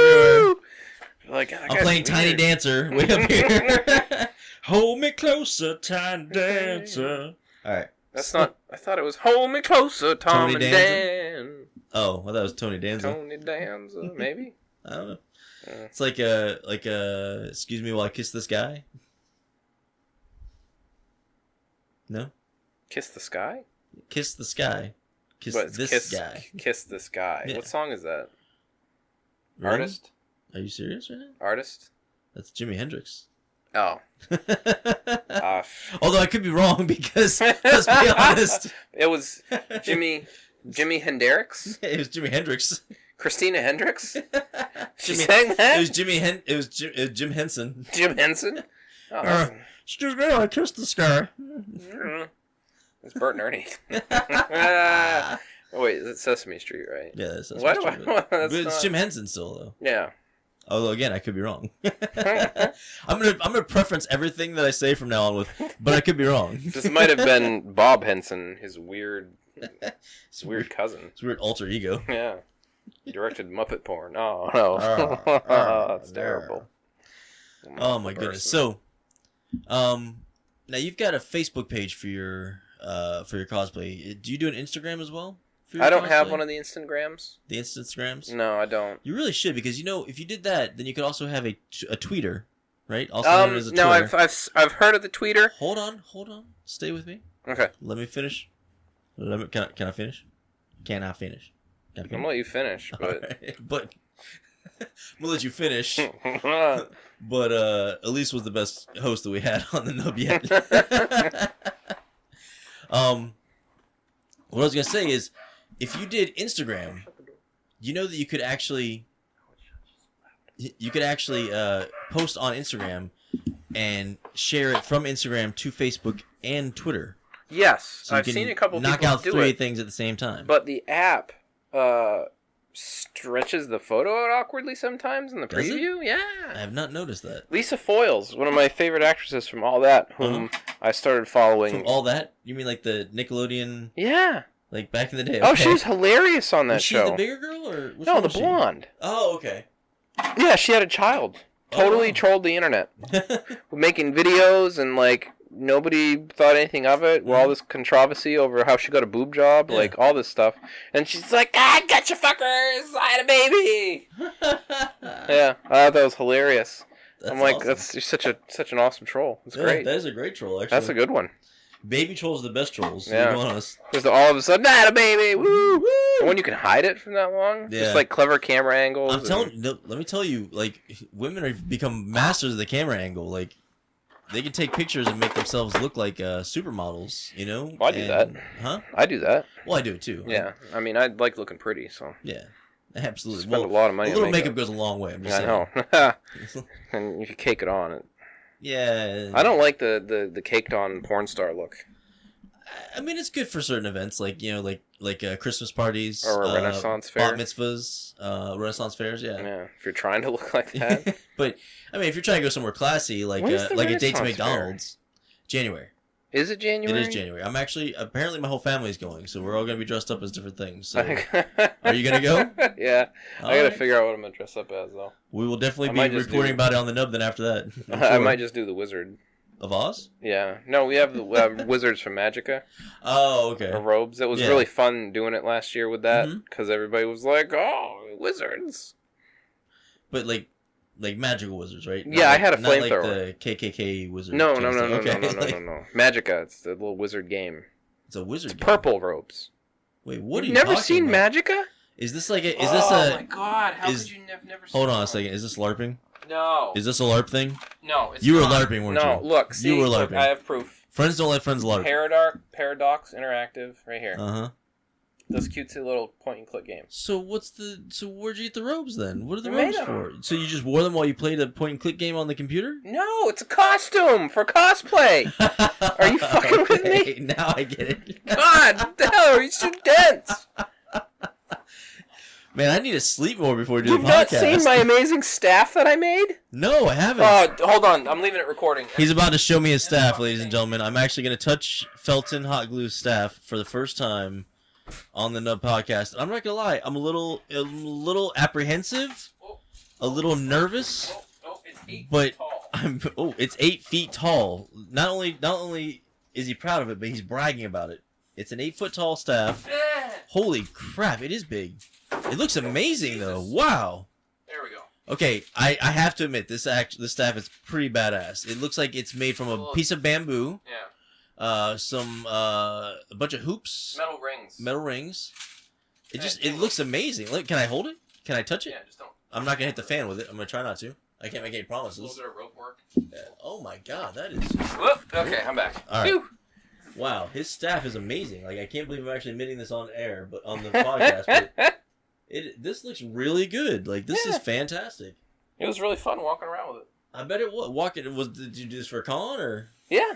everywhere. I'm playing Tiny Dancer way up here. Hold me closer, Tiny Dancer. All right. That's not. I thought it was Hold Me Closer, Tom and Dan. Oh, well, that was Tony Danza. Tony Danza, maybe. I don't know. It's like excuse me while I kiss this guy. No. Kiss the sky. Kiss the sky. Kiss guy. Kiss this guy. Yeah. What song is that? Really? Artist. Are you serious right now? Artist. That's Jimi Hendrix. Oh. Although I could be wrong because let's be honest, it was Jimi Hendrix? It was Jimi Hendrix. Christina Hendricks? She sang that? It was Jim Henson. Jim Henson? Oh, excuse me, I kissed the sky. It's Bert and Ernie. Oh, wait, that's Sesame Street, right? Yeah, that's Sesame Street. But it's Jim Henson still, though. Yeah. Although, again, I could be wrong. I'm gonna preference everything that I say from now on with, but I could be wrong. This might have been Bob Henson, his weird cousin. His weird alter ego. Yeah. He directed Muppet porn. Oh, no. That's terrible. Oh, my goodness. So, now you've got a Facebook page for your cosplay. Do you do an Instagram as well? I don't have one of the Instagrams. The Instagrams? No, I don't. You really should, because if you did that, then you could also have a tweeter, right? Also known as a no, Twitter. I've heard of the tweeter. Hold on. Stay with me. Okay. Let me finish. Can I finish? Can I finish? I'm gonna let you finish, but right. But I'm gonna let you finish. But Elise was the best host that we had on the Nub yet. What I was gonna say is, if you did Instagram, you know that you could actually post on Instagram and share it from Instagram to Facebook and Twitter. Yes, so I've seen a couple people do it. Knock out three things at the same time. But the app stretches the photo out awkwardly sometimes in the preview. Yeah, I have not noticed that. Lisa Foyles, one of my favorite actresses from All That, whom I started following. From All That? You mean like the Nickelodeon? Yeah. Like back in the day. Okay. Oh, she was hilarious on that show. Was she the bigger girl or no, the blonde? Oh, okay. Yeah, she had a child. Totally trolled the internet, making videos and like. Nobody thought anything of it. Well, all this controversy over how she got a boob job, like all this stuff, and she's like, "I got you fuckers! I had a baby." Yeah, I thought that was hilarious. I'm like, awesome. That's such an awesome troll. It's great. That is a great troll. Actually, that's a good one. Baby trolls are the best trolls. Yeah, to be honest. Because all of a sudden, I had a baby. Woo, woo. And when you can hide it from that long, just like clever camera angles. I'm telling you, let me tell you, like women have become masters of the camera angle, like. They can take pictures and make themselves look like supermodels, you know? Well, I do that. Huh? I do that. Well, I do it too. Yeah. I mean, I like looking pretty, so. Yeah. Absolutely. Spend a lot of money on makeup. A little makeup goes a long way. I'm just saying. I know. And you can cake it on. Yeah. I don't like the caked on porn star look. I mean, it's good for certain events, like Christmas parties or a Renaissance fair, bat mitzvahs, Renaissance fairs. Yeah. Yeah, if you're trying to look like that. But I mean, if you're trying to go somewhere classy, like a date to McDonald's, January. Is it January? It is January. I'm actually apparently my whole family's going, so we're all gonna be dressed up as different things. So, are you gonna go? Yeah, all I gotta right. figure out what I'm gonna dress up as though. We will definitely be reporting about it on the Nub. Then after that, I might just do the Wizard. Of Oz? Yeah. No, we have the Wizards from Magica. Oh, okay. The robes. It was really fun doing it last year with that because everybody was like, "Oh, wizards!" But like magical wizards, right? Yeah, I had a flamethrower. Not like the KKK wizard. No. Okay. No. Magica. It's the little wizard game. It's a wizard game. Purple robes. Wait, what are you never talking seen about? Magica? Is this like a? Oh my god! How could you never? Hold on a second. Is this LARPing? No. Is this a LARP thing? No, it's you not. were LARPing, weren't you? No, look, see, you were LARPing. I have proof. Friends don't let friends LARP. Paradox Interactive, right here. This cutesy little point and click game. So where'd you get the robes then? What are the They're robes for? So you just wore them while you played a point and click game on the computer? No, it's a costume for cosplay. Are you fucking with me? Now I get it. God, what the hell? Are you so dense? Man, I need to sleep more before we do You've the podcast. not seen my amazing staff that I made? No, I haven't. Oh, hold on. I'm leaving it recording. He's about to show me his staff, ladies and gentlemen. I'm actually going to touch Felton Hot Glue's staff for the first time on the Nub Podcast. I'm not going to lie. I'm a little apprehensive, a little nervous. It's 8 feet but tall. It's 8 feet tall. Not only is he proud of it, but he's bragging about it. It's an 8 foot tall staff. Holy crap, it is big. It looks amazing though. Wow. There we go. Okay, I have to admit this staff is pretty badass. It looks like it's made from a piece of bamboo. Yeah. A bunch of hoops. Metal rings. It looks amazing. Look, can I hold it? Can I touch it? Yeah, just don't. I'm not gonna hit the fan with it. I'm gonna try not to. I can't make any promises. A little bit of rope work. Yeah. Oh my god, that is. Whoop. Okay, I'm back. All right. Whew. Wow, his staff is amazing. Like I can't believe I'm actually admitting this on air, but on the podcast. But this looks really good. Like this is fantastic. It was really fun walking around with it. I bet it was. Did you do this for a con or? Yeah.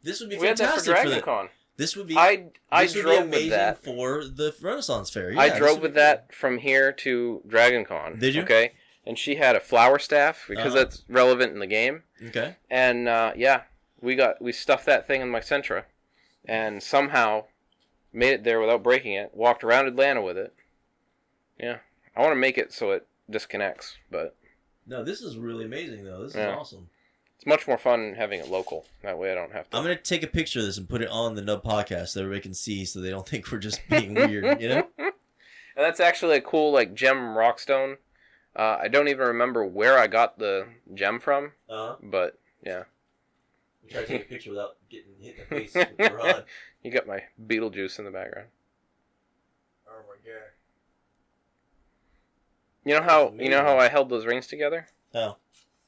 This would be We had that for fantastic Dragon Con. This would be. I this would drove be amazing with that for the Renaissance Fair. Yeah, I drove with that from here to Dragon Con. Did you? Okay. And she had a flower staff because that's relevant in the game. Okay. And we stuffed that thing in my Sentra, and somehow made it there without breaking it. Walked around Atlanta with it. Yeah, I want to make it so it disconnects, but no, this is really amazing though. This is awesome. It's much more fun having it local. That way I don't have to. I'm gonna take a picture of this and put it on the Nub Podcast so everybody can see, so they don't think we're just being weird, you know. And that's actually a cool gem rockstone. I don't even remember where I got the gem from, but yeah. Try to take a picture without getting hit in the face with the rod. You got my Beetlejuice in the background. Oh my god! You know how I held those rings together? How?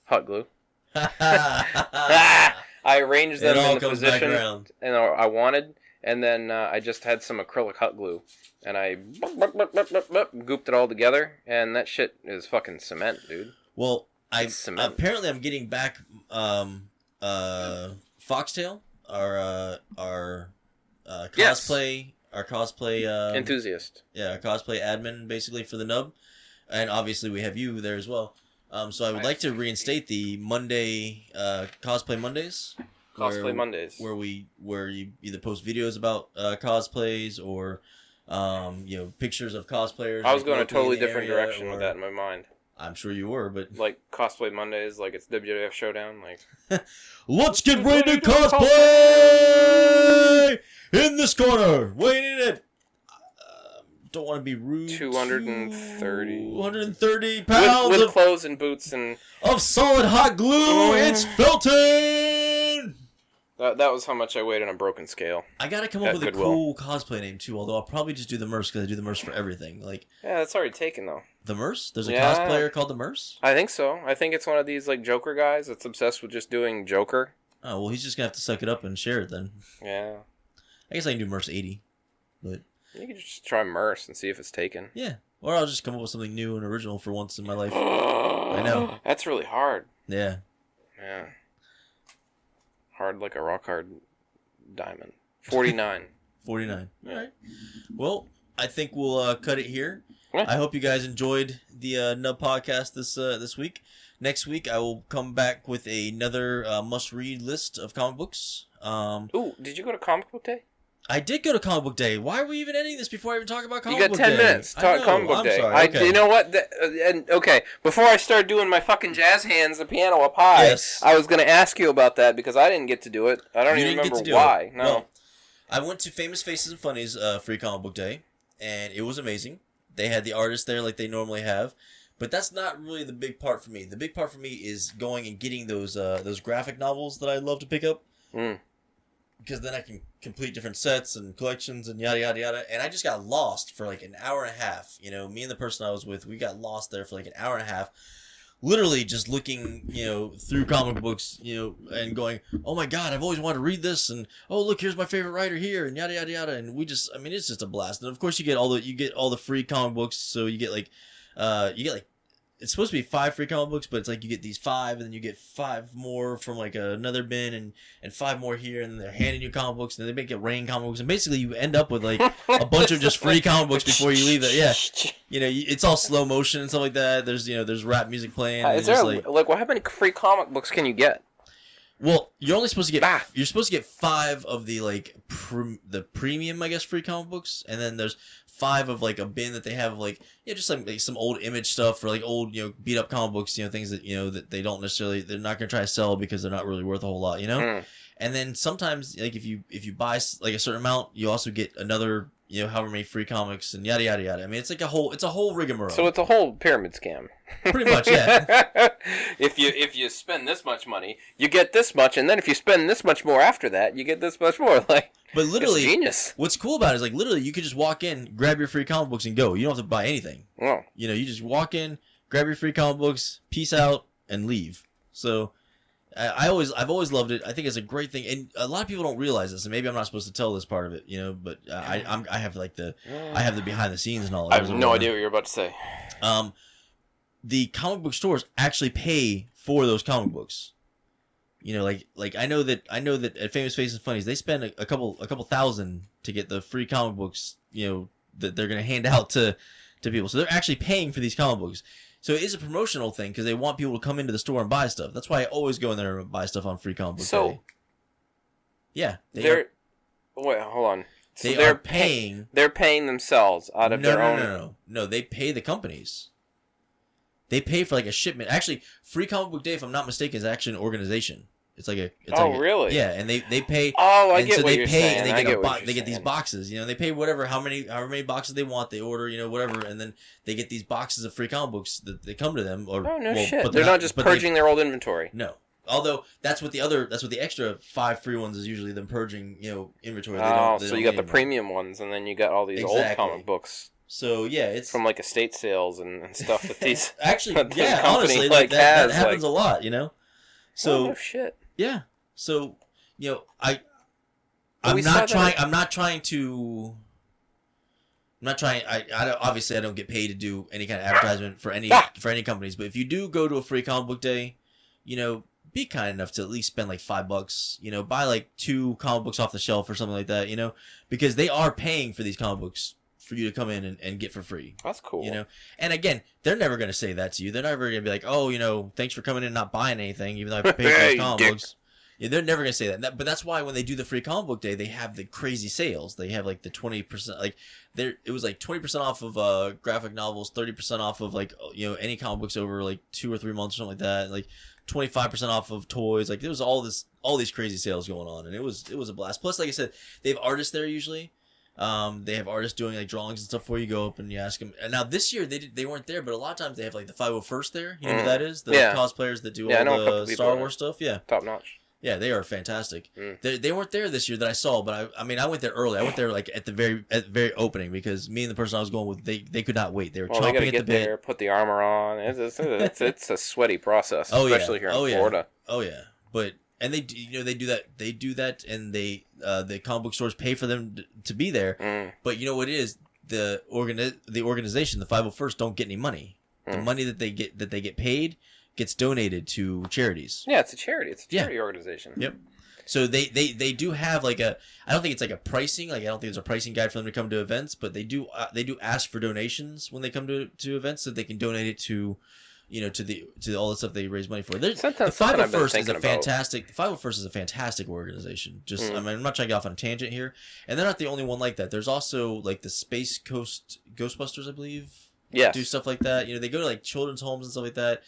Hot glue. I arranged them in the position and I wanted, and then I just had some acrylic hot glue, and I gooped it all together, and that shit is fucking cement, dude. Well, apparently I'm getting back Foxtail, our cosplay, our cosplay enthusiast. Yeah, our cosplay admin basically for the Nub, and obviously we have you there as well. So I would like to reinstate the Monday cosplay Mondays. Where you either post videos about cosplays or pictures of cosplayers. I was going a totally different direction with that in my mind. I'm sure you were, but like cosplay Mondays, like it's WWF Showdown, like let's get ready to cosplay in this corner. Waiting at don't want to be rude. 230 pounds with clothes and boots and of solid hot glue. It's Felton. That was how much I weighed on a broken scale. I gotta come up with a cool cosplay name too. Although I'll probably just do the Murse because I do the Murse for everything. Like that's already taken though. The Murse? There's a cosplayer called the Murse? I think so. I think it's one of these Joker guys that's obsessed with just doing Joker. Oh well, he's just gonna have to suck it up and share it then. Yeah. I guess I can do Murse 80, but you can just try Murse and see if it's taken. Yeah, or I'll just come up with something new and original for once in my life. I know that's really hard. Yeah. Yeah. Hard like a rock hard diamond. 49. 49. All right. Well, I think we'll cut it here. Yeah. I hope you guys enjoyed the Nub Podcast this week. Next week, I will come back with another must-read list of comic books. Ooh, did you go to Comic Book Day? I did go to Comic Book Day. Why are we even ending this before I even talk about Comic Book Day? You got 10 minutes to talk Comic Book Day. Sorry. Okay. You know what? Okay, before I start doing my fucking jazz hands, the piano up high, Yes. I was going to ask you about that because I didn't get to do it. I don't even remember why. No. Well, I went to Famous Faces and Funnies Free Comic Book Day, and it was amazing. They had the artists there like they normally have. But that's not really the big part for me. The big part for me is going and getting those graphic novels that I love to pick up. Because then I can complete different sets and collections and yada, yada, yada. And I just got lost for like an hour and a half. You know, me and the person I was with, we got lost there for like an hour and a half. Literally just looking, through comic books, and going, oh my God, I've always wanted to read this. And, oh, look, here's my favorite writer here and yada, yada, yada. And it's just a blast. And of course you get all the free comic books. So you get it's supposed to be 5 free comic books, but it's like you get these 5, and then you get 5 more from like another bin, and 5 more here, and then they're handing you comic books, and then they make it rain comic books, and basically you end up with like a bunch of just free comic books before you leave it. Yeah, it's all slow motion and stuff like that. There's rap music playing. Is there how many free comic books can you get? Well, you're only supposed to get you're supposed to get 5 of the like the premium, I guess, free comic books, and then there's 5 of like a bin that they have like just like some old Image stuff or like old beat up comic books, things that that they don't necessarily, they're not gonna try to sell because they're not really worth a whole lot, And then sometimes like if you buy like a certain amount, you also get another however many free comics and yada yada yada. I mean, it's a whole rigmarole. So it's a whole pyramid scam. Pretty much, yeah. If you spend this much money, you get this much, and then if you spend this much more after that, you get this much more. Like, but literally, it's genius. What's cool about it is like literally you could just walk in, grab your free comic books, and go. You don't have to buy anything. Oh. You just walk in, grab your free comic books, peace out, and leave. So. I've always loved it. I think it's a great thing, and a lot of people don't realize this. And maybe I'm not supposed to tell this part of it, But I have the behind the scenes and all. I have no idea what you're about to say. The comic book stores actually pay for those comic books. Like I know that at Famous Faces and Funnies they spend a couple thousand to get the free comic books. That they're gonna hand out to people. So they're actually paying for these comic books. So it is a promotional thing because they want people to come into the store and buy stuff. That's why I always go in there and buy stuff on free comic book day. Yeah. Wait, hold on. So they're paying. They're paying themselves out of their own. No, they pay the companies. They pay for like a shipment. Actually, Free Comic Book Day, if I'm not mistaken, is actually an organization. It's like a. Really? Yeah, and they pay. Oh, I get what you're saying. And they get these boxes. They pay however many boxes they want. They order, whatever, and then they get these boxes of free comic books that they come to them. Shit! But they're not just purging their old inventory. No, although that's what the extra 5 free ones is usually them purging, inventory. So you got the premium ones, and then you got all these old comic books. So yeah, it's from like estate sales and stuff that these actually honestly that happens a lot, So no shit. Yeah. So, I'm not trying. Obviously I don't get paid to do any kind of advertisement for any companies, but if you do go to a free comic book day, be kind enough to at least spend like $5, buy like 2 comic books off the shelf or something like that, because they are paying for these comic books for you to come in and get for free. That's cool. And again, they're never going to say that to you. They're never going to be like, oh, thanks for coming in and not buying anything, even though I paid for those comic books. Yeah, they're never going to say that. But that's why when they do the free comic book day, they have the crazy sales. They have like the 20%, like it was like 20% off of graphic novels, 30% off of like, any comic books over like 2 or 3 months or something like that. Like 25% off of toys. Like there was all these crazy sales going on, and it was a blast. Plus, like I said, they have artists there usually. They have artists doing like drawings and stuff before you go up and you ask them. And now this year they weren't there, but a lot of times they have like the 501st there. You know who that is? The cosplayers that do all the Star Wars stuff. Yeah, top notch. Yeah, they are fantastic. They weren't there this year that I saw, but I went there early. I went there like at the very opening because me and the person I was going with they could not wait. They were chomping at the bit. There, put the armor on. It's a sweaty process, especially here in Florida. Oh yeah, but. And they do that, and the comic book stores pay for them to be there. But you know what it is? The organization, the 501st, don't get any money. The money that they get paid gets donated to charities. Yeah, it's a charity. It's a charity organization. Yep. So they do have like a, I don't think it's like a pricing, like I don't think there's a pricing guide for them to come to events, but they do ask for donations when they come to events so they can donate it to, to all the stuff they raise money for. The 501st is a fantastic. The 501st is a fantastic organization. Just I mean, I'm not trying to get off on a tangent here, and they're not the only one like that. There's also like the Space Coast Ghostbusters, I believe. Yes. Do stuff like that. They go to like children's homes and stuff like that.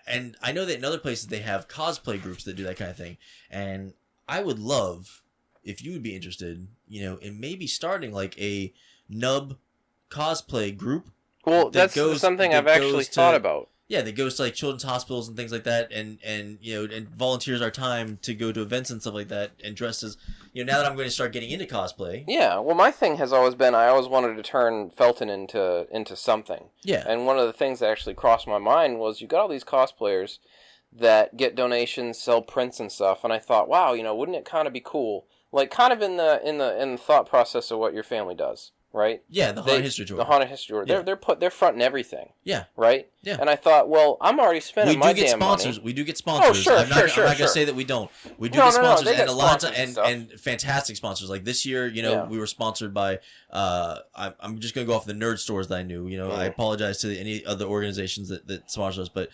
And I know that in other places they have cosplay groups that do that kind of thing. And I would love if you would be interested, in maybe starting like a Nub cosplay group. Well, that's something I've actually thought about. Yeah, that goes to like children's hospitals and things like that, and volunteers our time to go to events and stuff like that, and dressed as, now that I'm going to start getting into cosplay. Yeah, well, my thing has always been I always wanted to turn Felton into something. Yeah. And one of the things that actually crossed my mind was you got all these cosplayers that get donations, sell prints and stuff, and I thought, wow, wouldn't it kind of be cool, like kind of in the thought process of what your family does. Right? Yeah, the Haunted History Tour. The Haunted History Tour. Yeah. They're fronting everything. Yeah. Right? Yeah. And I thought, well, I'm already spending my damn sponsors. money. We do get sponsors. Oh, sure, I'm not going to say that we don't. We do get sponsors, and a lot of and fantastic sponsors. Like this year, we were sponsored by. I'm just going to go off the nerd stores that I knew. I apologize to any other organizations that sponsor us, but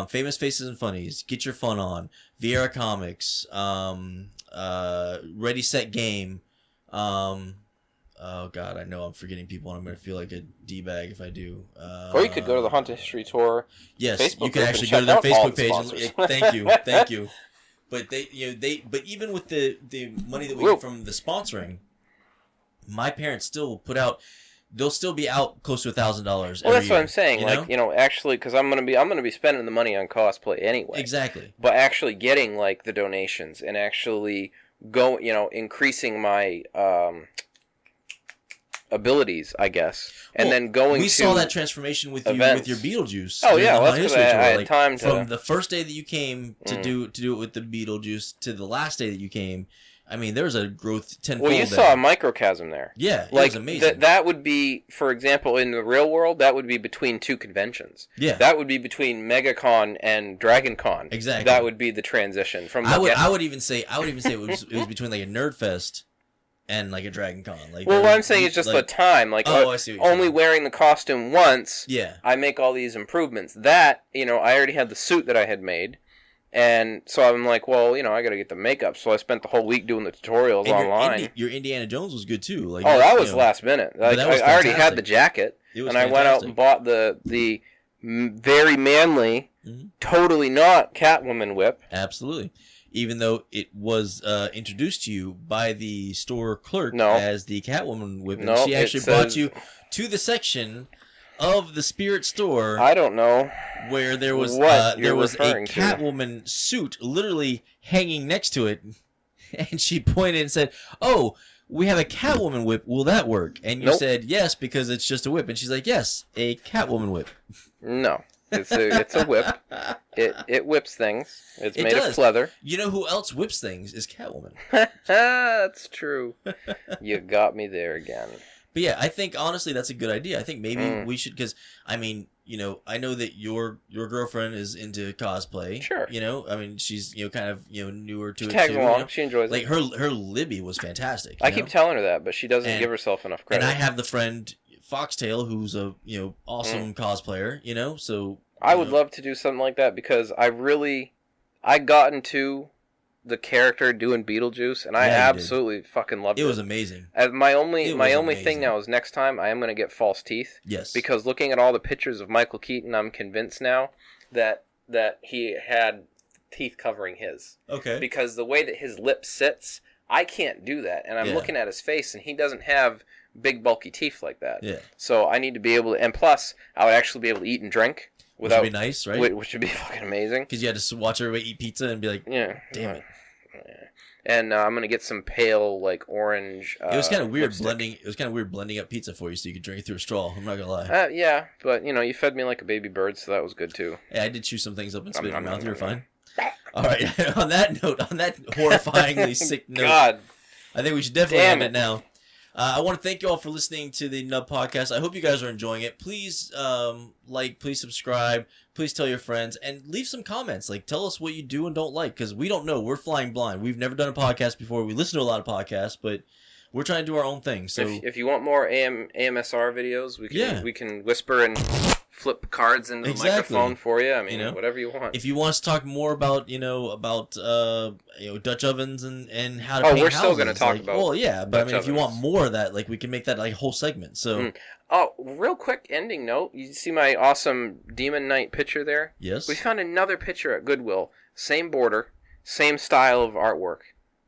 Famous Faces and Funnies, Get Your Fun On, Viera Comics, Ready Set Game. Oh God, I know I'm forgetting people, and I'm going to feel like a d-bag if I do. Or you could go to the Haunted History Tour. Yes, Facebook you could actually go to their Facebook page. Thank you. But but even with the money that we get from the sponsoring, my parents still they'll still be out close to $1,000. Well, that's what I'm saying. Actually, because I'm gonna be spending the money on cosplay anyway. Exactly. But actually getting like the donations and actually increasing my abilities, I guess, and then going. We saw that transformation with events. you with your Beetlejuice. Oh yeah, well, that's because I had time to. From the first day that you came to do it with the Beetlejuice to the last day that you came, I mean, there's a growth tenfold. Well, you saw a microcosm there. Yeah, it was amazing. That would be, for example, in the real world, that would be between two conventions. Yeah, that would be between MegaCon and DragonCon. Exactly. That would be the transition from. I would even say it was between like a Nerd Fest and like a Dragon Con. What I'm saying is just the time. Like, I see what you're only saying. wearing the costume once, yeah, I make all these improvements. That, I already had the suit that I had made. And so I'm like, well, I got to get the makeup. So I spent the whole week doing the tutorials online. Your Indiana Jones was good too. Like, that was last minute. Like, I already had the jacket. And I went out and bought the very manly, totally not Catwoman whip. Absolutely. Even though it was introduced to you by the store clerk as the Catwoman whip. No, she actually brought you to the section of the Spirit store. I don't know where there was a Catwoman suit literally hanging next to it, and she pointed and said, "Oh, we have a Catwoman whip. Will that work?" And you said yes because it's just a whip. And she's like, "Yes, a Catwoman whip." No. It's a whip. It whips things. It's made of leather. You know who else whips things is Catwoman. That's true. You got me there again. But yeah, I think honestly that's a good idea. I think maybe we should, because I mean, I know that your girlfriend is into cosplay. Sure. I mean, she's kind of newer to she it tags too. Along. She enjoys like it. her Libby was fantastic. I keep telling her that, but she doesn't give herself enough credit. And I have the friend Foxtail, who's a awesome cosplayer. So I would love to do something like that because I got into the character doing Beetlejuice, and I absolutely fucking loved it. It was amazing. My only thing now is next time I am going to get false teeth. Yes. Because looking at all the pictures of Michael Keaton, I'm convinced now that he had teeth covering his. Okay. Because the way that his lip sits, I can't do that, and I'm looking at his face, and he doesn't have big bulky teeth like that. Yeah. So I need to be able to, and plus I would actually be able to eat and drink. Which would be nice, right? Which would be fucking amazing. Because you had to watch everybody eat pizza and be like, damn it. Yeah. And I'm gonna get some pale, like orange. It was kind of weird lipstick. blending. It was kind of weird blending up pizza for you, so you could drink it through a straw. I'm not gonna lie. Yeah, but you fed me like a baby bird, so that was good too. Yeah, I did chew some things up and spit in your mouth. You were fine. All right. On that horrifyingly sick note, God, I think we should definitely end it now. I want to thank you all for listening to the Nub Podcast. I hope you guys are enjoying it. Please please subscribe, please tell your friends, and leave some comments. Like, tell us what you do and don't like, because we don't know. We're flying blind. We've never done a podcast before. We listen to a lot of podcasts, but we're trying to do our own thing. So if you want more AMSR videos, we can whisper and flip cards into the microphone for you. I mean, whatever you want. If you want us to talk more about Dutch ovens and how to paint houses. We're still going to talk about. Well, yeah, but Dutch I mean, if you want more of that, like, we can make that like a whole segment. So. Oh, real quick ending note. You see my awesome Demon Knight picture there? Yes. We found another picture at Goodwill. Same border, same style of artwork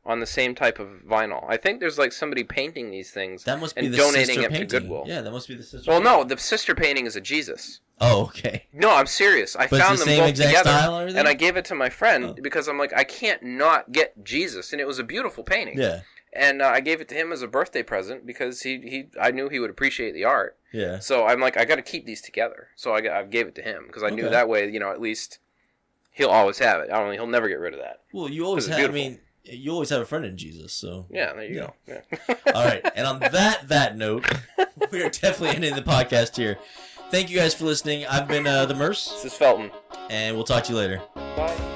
on the same type of vinyl. I think there's like somebody painting these things that must be and the donating sister it painting. to Goodwill. Yeah, that must be the sister. Well, painting. no, the sister painting is a Jesus. Oh, okay. No, I'm serious. I found them both together, and I gave it to my friend because I'm like, I can't not get Jesus, and it was a beautiful painting. Yeah. And I gave it to him as a birthday present because I knew he would appreciate the art. Yeah. So I'm like, I got to keep these together. So I gave it to him because I knew that way, at least he'll always have it. He'll never get rid of that. Well, you always have. Beautiful. I mean, you always have a friend in Jesus. So yeah, there you go. Yeah. All right, and on that note, we are definitely ending the podcast here. Thank you guys for listening. I've been the Murse. This is Felton. And we'll talk to you later. Bye.